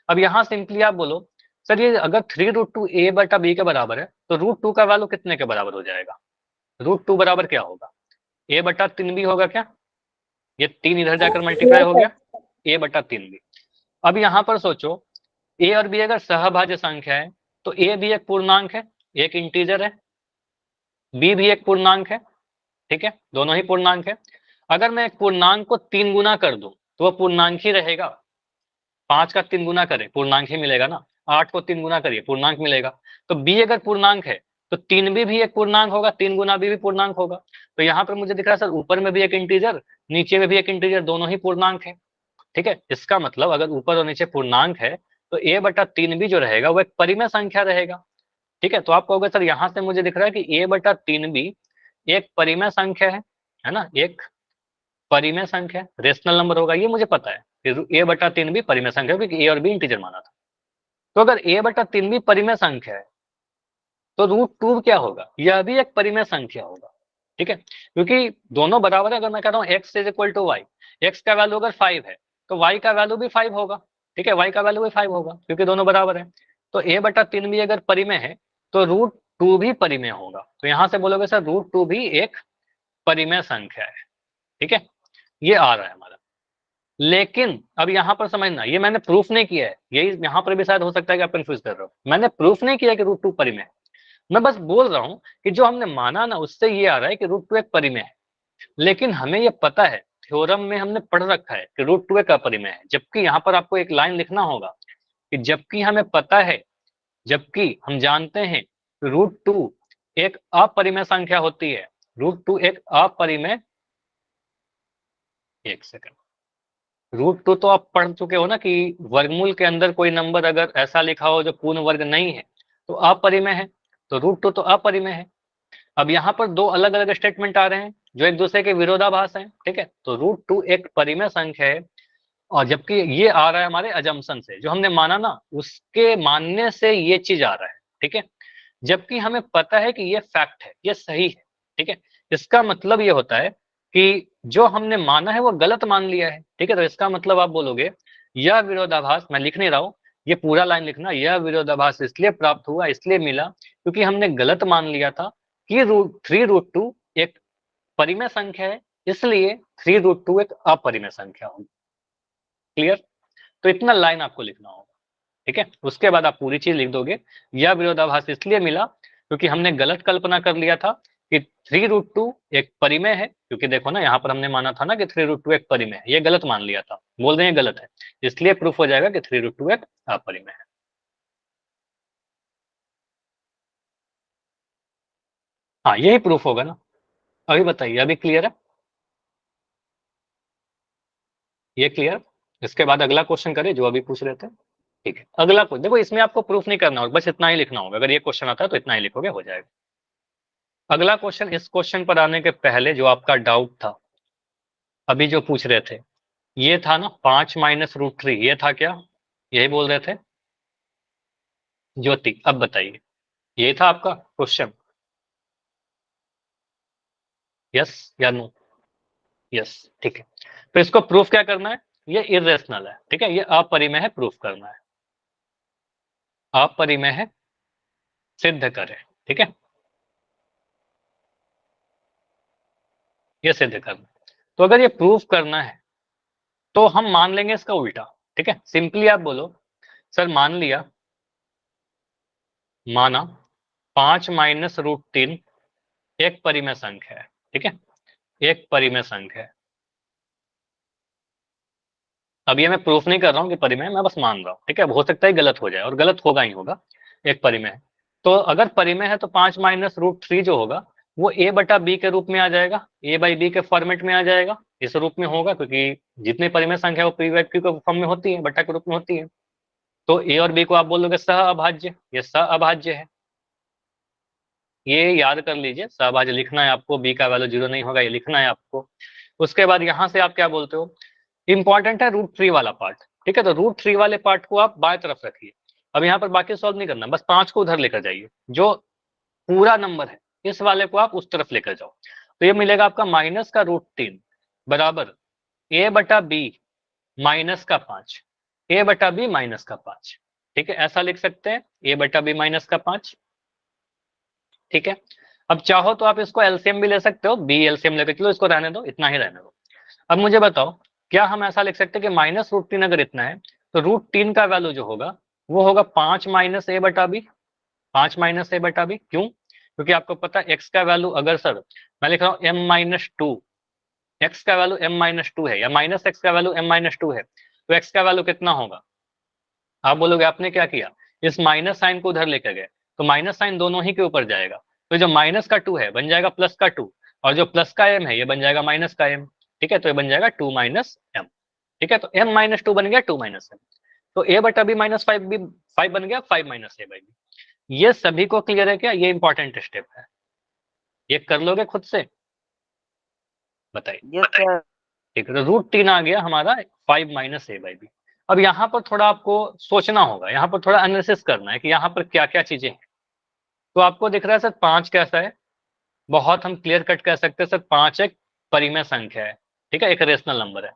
अब यहाँ सिंपली आप बोलो सर ये अगर 3√2 a/b के बराबर है तो √2 का वैल्यू कितने के बराबर हो जाएगा, √2 बराबर क्या होगा, a/3b होगा क्या, ये 3 इधर जाकर मल्टीप्लाई हो गया, a/3b। अब यहाँ पर सोचो a और b अगर सहभाज्य संख्या है तो a भी एक पूर्णांक है, एक इंटीजर है, b भी एक पूर्णांक है, ठीक है, दोनों ही पूर्णांक है। अगर मैं एक पूर्णांक को 3 गुना कर दूं तो वह पूर्णांक ही रहेगा, 5 का 3 गुना करे पूर्णांक ही मिलेगा ना, 8 को 3 गुना करिए पूर्णांक मिलेगा। तो b अगर पूर्णांक है तो 3b भी एक पूर्णांक होगा, 3 गुना b भी पूर्णांक होगा। तो यहाँ पर मुझे दिख रहा है सर ऊपर में भी एक इंटीजर, नीचे में भी एक इंटीजर, दोनों ही पूर्णांक है, ठीक है। इसका मतलब अगर ऊपर और नीचे पूर्णांक है तो a/3b जो रहेगा वो एक परिमेय संख्या रहेगा, ठीक है। तो आप कहोगे सर यहाँ से मुझे दिख रहा है कि a/3b एक परिमेय संख्या है ना, एक परिमेय संख्या, रेशनल नंबर होगा, ये मुझे पता है कि a/3b परिमेय संख्या, क्योंकि a और b इंटीजर माना था। तो अगर a/3b परिमेय संख्या है तो √2 क्या होगा, यह भी एक परिमेय संख्या होगा, ठीक है, क्योंकि दोनों बराबर है। अगर मैं कहता हूँ x is equal to Y, X का वैल्यू अगर 5 है तो y का वैल्यू भी 5 होगा, ठीक है, y का वैल्यू भी 5 होगा, क्योंकि दोनों बराबर है। तो a/3b अगर परिमेय है तो √2 भी परिमेय होगा। तो यहाँ से बोलोगे सर √2 भी एक परिमेय संख्या है, ठीक है, ये आ रहा है हमारा। लेकिन अब यहाँ पर समझना, ये मैंने प्रूफ नहीं किया है, यही यहाँ पर भी शायद हो सकता है कि आप कंफ्यूज कर रहे हो, मैंने प्रूफ नहीं किया कि √2 परिमेय है, मैं बस बोल रहा हूँ कि जो हमने माना ना उससे ये आ रहा है कि √2 एक परिमेय है। लेकिन हमें ये पता है, थ्योरम में हमने पढ़ रखा है कि √2 एक अपरिमेय है, जबकि यहाँ पर आपको एक लाइन लिखना होगा कि जबकि हमें पता है, जबकि हम जानते हैं √2 एक अपरिमेय संख्या होती है, √2 एक अपरिमेय, एक सेकंड, √2 तो आप पढ़ चुके हो ना कि वर्गमूल के अंदर कोई नंबर अगर ऐसा लिखा हो जो पूर्ण वर्ग नहीं है तो अपरिमेय है, तो √2 तो अपरिमेय है। अब यहाँ पर दो अलग अलग स्टेटमेंट आ रहे हैं जो एक दूसरे के विरोधाभास हैं, ठीक है। तो √2 एक परिमेय संख्या है, और जबकि ये आ रहा है हमारे अजम्पशन से, जो हमने माना ना उसके मानने से ये चीज आ रहा है, ठीक है, जबकि हमें पता है कि ये फैक्ट है, ये सही है, ठीक है। इसका मतलब ये होता है कि जो हमने माना है वो गलत मान लिया है, ठीक है। तो इसका मतलब आप बोलोगे यह विरोधाभास, मैं लिख नहीं रहा हूं, ये पूरा लाइन लिखना, यह विरोधाभास इसलिए प्राप्त हुआ, इसलिए मिला क्योंकि हमने गलत मान लिया था कि 3√2 एक परिमेय संख्या है, इसलिए 3√2 एक अपरिमेय संख्या होगी। क्लियर? तो इतना लाइन आपको लिखना होगा, ठीक है। उसके बाद आप पूरी चीज लिख दोगे, यह विरोधाभास इसलिए मिला क्योंकि हमने गलत कल्पना कर लिया था कि 3√2 एक परिमेय है, क्योंकि देखो ना यहाँ पर हमने माना था ना कि 3√2 एक परिमेय है, ये गलत मान लिया था, बोल रहे हैं गलत है, इसलिए प्रूफ हो जाएगा कि 3√2 एक अपरिमेय है। हाँ यही प्रूफ होगा ना। अभी बताइए, अभी क्लियर है, ये क्लियर? इसके बाद अगला क्वेश्चन करें जो अभी पूछ रहे थे, ठीक है। अगला क्वेश्चन देखो, इसमें आपको प्रूफ नहीं करना होगा, बस इतना ही लिखना होगा, अगर ये क्वेश्चन आता है तो इतना ही लिखोगे, हो जाएगा। अगला क्वेश्चन, इस क्वेश्चन पर आने के पहले जो आपका डाउट था अभी जो पूछ रहे थे, ये था ना 5 - √3, ये था क्या, यही बोल रहे थे ज्योति? अब बताइए, ये था आपका क्वेश्चन, यस या नो? यस, ठीक है। तो इसको प्रूफ क्या करना है, ये इरेशनल है, ठीक है, ये अपरिमेय है, प्रूफ करना है, अपरिमेय है, सिद्ध करें, ठीक है। ये सिद्ध करना। तो अगर ये प्रूफ करना है तो हम मान लेंगे इसका उल्टा, ठीक है। सिंपली आप बोलो सर मान लिया, माना 5 माइनस रूट 3 एक परिमेय संख्या है, ठीक है, एक परिमेय संख्या है। अब ये मैं प्रूफ नहीं कर रहा हूँ कि परिमेय है, मैं बस मान रहा हूँ, ठीक है। अब हो सकता है गलत हो जाए, और गलत होगा ही होगा, एक परिमेय है। तो अगर परिमेय है तो 5 माइनस रूट 3 जो होगा वो a बटा बी के रूप में आ जाएगा, a बाई बी के फॉर्मेट में आ जाएगा, इस रूप में होगा, क्योंकि जितनी परिमेय संख्या वो पी बाई क्यू के फॉर्म में होती है, बटा के रूप में होती है। तो a और b को आप बोलोगे सह अभाज्य, ये सह अभाज्य है, ये याद कर लीजिए। सहभाज्य लिखना है आपको, बी का वैल्यू 0 नहीं होगा, ये लिखना है आपको। उसके बाद यहां से आप क्या बोलते हो, इंपॉर्टेंट है रूट 3 वाला पार्ट, ठीक है। तो रूट 3 वाले पार्ट को आप बाएं तरफ रखिए। अब यहाँ पर बाकी सॉल्व नहीं करना, बस 5 को उधर लेकर जाइए, जो पूरा नंबर है इस वाले को आप उस तरफ लेकर जाओ। तो ये मिलेगा आपका माइनस का रूट 3 बराबर a बटा बी माइनस का 5, a बटा बी माइनस का 5, ठीक है। ऐसा लिख सकते हैं, a बटा बी माइनस का 5, ठीक है। अब चाहो तो आप इसको एलसीएम भी ले सकते हो, बी एलसीएम लेकर चलो, इसको रहने दो, इतना ही रहने दो। अब मुझे बताओ, क्या हम ऐसा लिख सकते हैं कि माइनस रूट 3 अगर इतना है तो रूट 3 का वैल्यू जो होगा वो होगा 5 माइनस ए बटा बी, 5 माइनस ए बटा बी। क्यों? क्योंकि आपको पता है एक्स का वैल्यू, अगर सर मैं लिख रहा हूँ एम माइनस टू, एक्स का वैल्यू एम माइनस टू है, या माइनस एक्स का वैल्यू एम माइनस टू है, तो एक्स का वैल्यू कितना होगा? आप बोलोगे आपने क्या किया, इस माइनस साइन को उधर लेकर गए, तो माइनस साइन दोनों ही के ऊपर जाएगा, तो जो माइनस का 2 है बन जाएगा प्लस का 2, और जो प्लस का m है ये बन जाएगा माइनस का m, ठीक है। तो ये बन जाएगा 2 माइनस m, ठीक है। तो m माइनस टू बन गया 2 माइनस m, तो a बटा b माइनस 5 b 5 बन गया 5 माइनस a बाई b। ये सभी को क्लियर है क्या? ये इंपॉर्टेंट स्टेप है, ये कर लोगे खुद से, बताइए। Yes sir. ठीक है, तो रूट 3 आ गया हमारा 5 माइनस a बाई b। अब यहाँ पर थोड़ा आपको सोचना होगा, यहाँ पर थोड़ा एनालिसिस करना है कि यहाँ पर क्या क्या चीजें हैं। तो आपको दिख रहा है सर 5 कैसा है, बहुत हम क्लियर कट कह सकते हैं सर 5 एक परिमेय संख्या है, ठीक है, एक रेशनल नंबर है।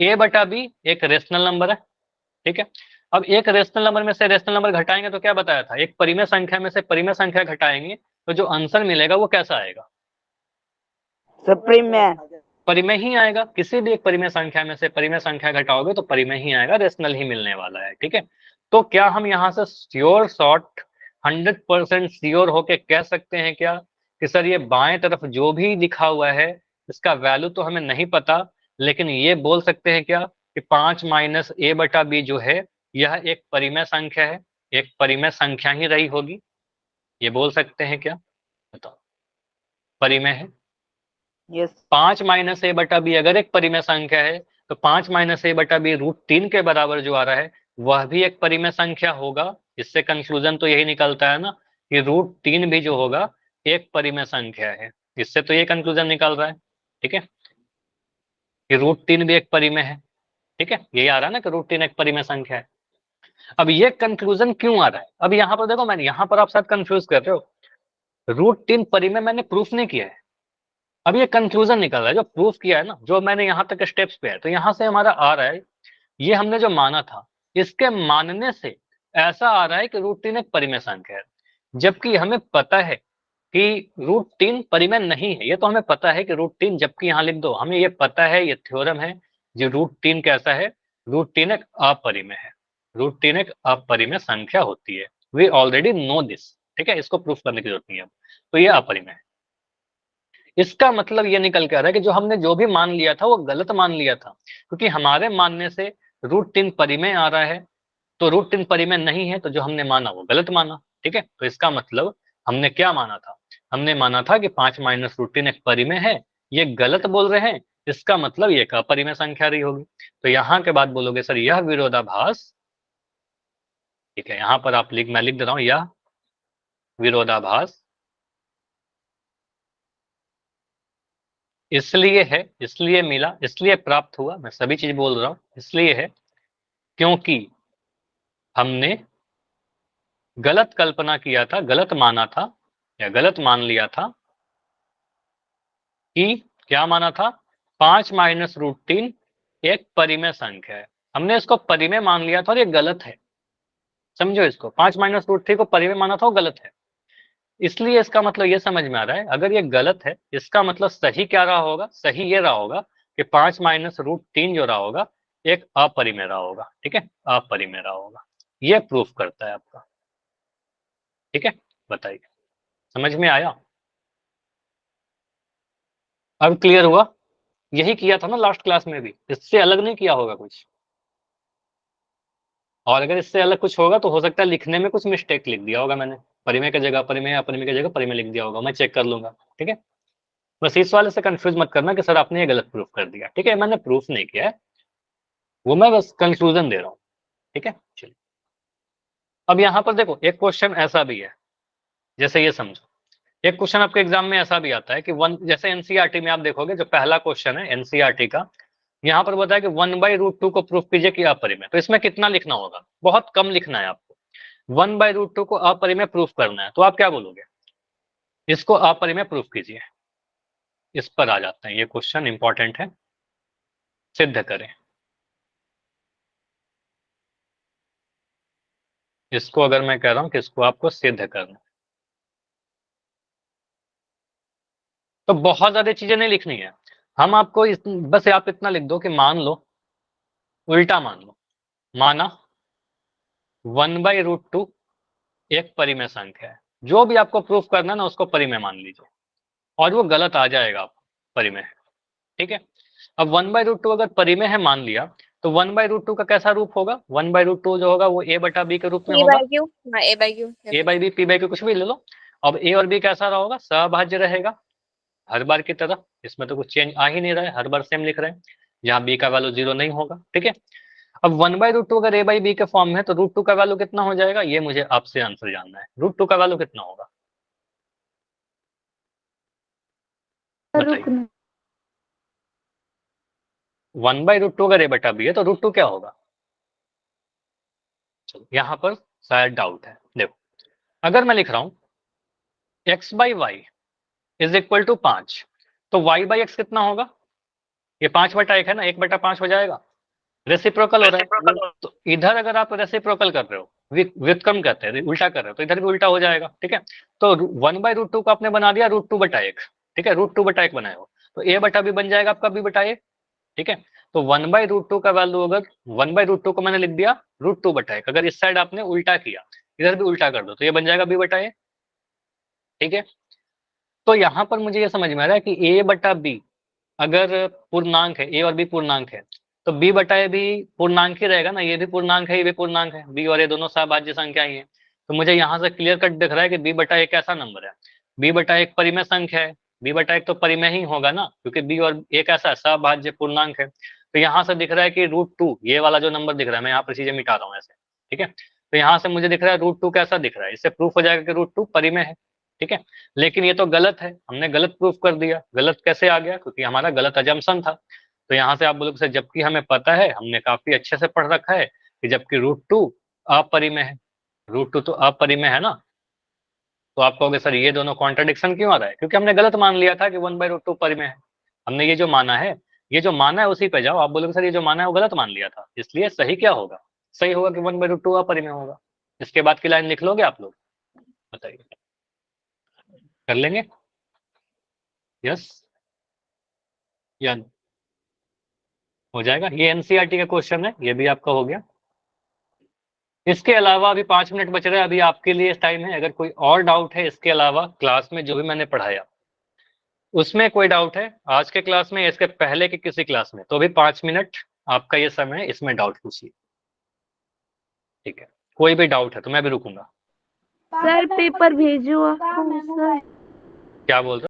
a बटा b एक रेशनल नंबर है, ठीक है। अब एक रेशनल नंबर में से रेशनल नंबर घटाएंगे तो क्या बताया था, एक परिमेय संख्या में से परिमेय संख्या घटाएंगे तो जो आंसर मिलेगा वो कैसा आएगा? सप्रीम में परिमेय ही आएगा। किसी भी एक परिमेय संख्या में से परिमेय संख्या घटाओगे तो परिमेय ही आएगा, रेशनल ही मिलने वाला है, ठीक है। तो क्या हम यहाँ से श्योर शॉर्ट 100% श्योर होके कह सकते हैं क्या कि सर ये बाएं तरफ जो भी लिखा हुआ है इसका वैल्यू तो हमें नहीं पता, लेकिन ये बोल सकते हैं क्या कि 5 माइनस ए बटा बी जो है यह एक परिमेय संख्या है, एक परिमेय संख्या ही रही होगी, ये बोल सकते हैं क्या? बताओ, परिमेय है। यस 5 माइनस ए बटा बी अगर एक परिमेय संख्या है तो 5 माइनस ए बटा बी रूट 3 के बराबर जो आ रहा है वह भी एक परिमेय संख्या होगा। इससे कंक्लूजन तो यही निकलता है ना कि रूट 3 भी जो होगा एक परिमेय संख्या है, इससे तो ये कंक्लूजन निकल रहा है, ठीक है, कि रूट 3 भी एक परिमेय है, ठीक है। यही आ रहा है ना कि रूट 3 एक परिमेय संख्या है। अब ये कंक्लूजन क्यों आ रहा है? अब यहाँ पर देखो, मैंने यहाँ पर आप शायद कंफ्यूज कर रहे हो, रूट 3 परिमेय मैंने प्रूफ नहीं किया है, अब ये कंक्लूजन निकल रहा है, जो प्रूफ किया है ना, जो मैंने यहाँ तक स्टेप्स पे है, तो यहाँ से हमारा आ रहा है, ये हमने जो माना था इसके मानने से ऐसा आ रहा है कि रूट 3 एक परिमेय संख्या है, जबकि हमें पता है कि रूट 3 परिमेय नहीं है। ये तो हमें पता है कि रूट 3, जबकि यहाँ लिख दो, हमें ये पता है, ये थ्योरम है, जो रूट 3 कैसा है, रूट 3 एक अपरिमेय है, रूट 3 एक अपरिमेय संख्या होती है। वी ऑलरेडी नो दिस, ठीक है, इसको प्रूफ करने की जरूरत नहीं है। तो ये अपरिमेय है। इसका मतलब ये निकल के आ रहा है कि जो हमने जो भी मान लिया था वो गलत मान लिया था, क्योंकि हमारे मानने से रूट 3 परिमेय आ रहा है, तो रूट 3 परिमेय नहीं है, तो जो हमने माना वो गलत माना, ठीक है। तो इसका मतलब हमने क्या माना था, हमने माना था कि 5 माइनस रूट 3 एक परिमेय है, ये गलत बोल रहे हैं, इसका मतलब ये एक अपरिमेय संख्या रही होगी। तो यहाँ के बाद बोलोगे सर यह विरोधाभास, ठीक है, यहाँ पर आप मैं लिख दे रहा हूँ, यह विरोधाभास इसलिए है, इसलिए मिला, इसलिए प्राप्त हुआ, मैं सभी चीज बोल रहा हूं, इसलिए है क्योंकि हमने गलत कल्पना किया था, गलत माना था, या गलत मान लिया था कि क्या माना था, 5 माइनस रूट 3 एक परिमेय संख्या है, हमने इसको परिमेय मान लिया था और ये गलत है। समझो इसको, 5 माइनस रूट 3 को परिमेय माना था वो गलत है। इसलिए इसका मतलब ये समझ में आ रहा है, अगर ये गलत है इसका मतलब सही क्या रहा होगा, सही ये रहा होगा कि 5 माइनस रूट 3 जो रहा होगा एक अपरिमेय रहा होगा। ठीक है, अपरिमेय रहा होगा, ये प्रूफ करता है आपका। ठीक है, बताइए समझ में आया? अब क्लियर हुआ? यही किया था ना लास्ट क्लास में भी, इससे अलग नहीं किया होगा कुछ। और अगर इससे अलग कुछ होगा तो हो सकता है लिखने में कुछ मिस्टेक लिख दिया होगा मैंने, परिमेय की जगह अपरिमेय, अपरिमेय की जगह परिमेय लिख दिया होगा, मैं चेक कर लूंगा। ठीक है, बस इस वाले से कंफ्यूज मत करना कि सर आपने ये गलत प्रूफ कर दिया। ठीक है, मैंने प्रूफ नहीं किया है, वो मैं बस कंक्लूजन दे रहा हूँ। ठीक है, चलिए अब यहाँ पर देखो एक क्वेश्चन ऐसा भी है, जैसे ये समझो, एक क्वेश्चन आपके एग्जाम में ऐसा भी आता है कि वन, जैसे एनसीईआरटी में आप देखोगे जो पहला क्वेश्चन है एनसीईआरटी का, यहाँ पर बताया कि 1/√2 को प्रूफ कीजिए कि अपरिमेय। तो इसमें कितना लिखना होगा? बहुत कम लिखना है आपको। 1/√2 को अपरिमेय प्रूफ करना है, तो आप क्या बोलोगे? इसको अपरिमेय प्रूफ कीजिए। इस पर आ जाते हैं, ये क्वेश्चन इंपॉर्टेंट है, सिद्ध करें। इसको अगर मैं कह रहा हूं कि इसको आपको सिद्ध करना, तो बहुत ज्यादा चीजें नहीं लिखनी है, हम आपको बस आप इतना लिख दो कि मान लो, उल्टा मान लो, माना 1/√2 एक परिमेय संख्या है। जो भी आपको प्रूफ करना है ना उसको परिमेय मान लीजिए, और वो गलत आ जाएगा आपको परिमेय है। ठीक है, अब 1/√2 अगर परिमेय है मान लिया, तो 1/√2 का कैसा रूप होगा? 1/√2 जो होगा वो a/b के रूप में होगा, a/b p/q कुछ भी ले लो। अब a और b कैसा रहा होगा? सभाज्य रहेगा हर बार की तरह, इसमें तो कुछ चेंज आ ही नहीं रहा है, हर बार सेम लिख रहे हैं, यहाँ b का वैल्यू 0 नहीं होगा। ठीक है, अब 1/√2 अगर a/b के फॉर्म में है तो √2 का वैल्यू कितना हो जाएगा? ये मुझे आपसे आंसर जानना है, √2 का वैल्यू कितना होगा बताइए। 1/√2 अगर a/b है तो √2 क्या होगा? चलो यहाँ पर शायद डाउट है, देखो अगर मैं लिख रहा हूं x/y इज इक्वल टू 5, तो y/x कितना होगा? ये 5/1 है ना, 1/5 हो जाएगा, रेसिप्रोकल हो रहा है। तो इधर अगर आप रेसिप्रोकल कर रहे हो, व्युत्क्रम कहते हैं, उल्टा कर रहे हो, तो इधर भी उल्टा हो जाएगा। ठीक है, तो 1/√2 को आपने बना दिया √2/1। ठीक है, √2/1 बनाए हो, तो a/b बन जाएगा आपका b/a। ठीक है, तो 1/√2 का वैल्यू अगर 1/√2 को मैंने लिख दिया √2/1, अगर इस साइड आपने उल्टा किया, इधर भी उल्टा कर दो, तो ये बन जाएगा b/a। ठीक है, तो यहाँ पर मुझे ये समझ में आ रहा है कि a/b अगर पूर्णांक है, a और b पूर्णांक है, तो b/a भी पूर्णांक ही रहेगा ना, ये भी पूर्णांक है, ये भी पूर्णांक है, b और a दोनों सभाज्य संख्या ही है। तो मुझे यहाँ से क्लियर कट दिख रहा है कि b/a कैसा नंबर है? b/a एक परिमेय संख्या है, b/a तो परिमेय ही होगा ना, क्योंकि b और a कैसा है? सभाज्य पूर्णांक है। तो यहाँ से दिख रहा है कि √2, ये वाला जो नंबर दिख रहा है, मैं यहाँ पर चीजें मिटा रहा हूँ ऐसे। ठीक है, तो यहाँ से मुझे दिख रहा है √2 कैसा दिख रहा है, इससे प्रूफ हो जाएगा कि √2 परिमेय है। ठीक है, लेकिन ये तो गलत है, हमने गलत प्रूफ कर दिया। गलत कैसे आ गया? क्योंकि हमारा गलत अजम्पशन था। तो यहाँ से आप बोलोगे सर जबकि हमें पता है, हमने काफी अच्छे से पढ़ रखा है कि जबकि √2 अपरिमेय है, √2 तो अपरिमेय है ना, तो आप कहोगे सर ये दोनों कॉन्ट्रडिक्शन क्यों आ रहा है? क्योंकि हमने गलत मान लिया था कि 1/√2 परिमेय है। हमने ये जो माना है, ये जो माना है उसी पे जाओ। आप बोलोगे सर ये जो माना है वो गलत मान लिया था, इसलिए सही क्या होगा? सही होगा कि 1/√2 अपरिमेय होगा। इसके बाद की लाइन लिख लोगे आप लोग, बताइए, कर लेंगे? यस या हो जाएगा? ये एनसीईआरटी का क्वेश्चन है, ये भी आपका हो गया। इसके अलावा अभी 5 मिनट बच रहे हैं, अभी आपके लिए टाइम है। अगर कोई और डाउट है इसके अलावा क्लास में जो भी मैंने पढ़ाया उसमें कोई डाउट है, आज के क्लास में, इसके पहले के किसी क्लास में, तो अभी 5 मिनट आपका ये समय है, इसमें डाउट पूछिए। ठीक है, कोई भी डाउट है तो मैं भी रुकूंगा। सर पेपर भेजो आपको सर। क्या बोल रहे हो?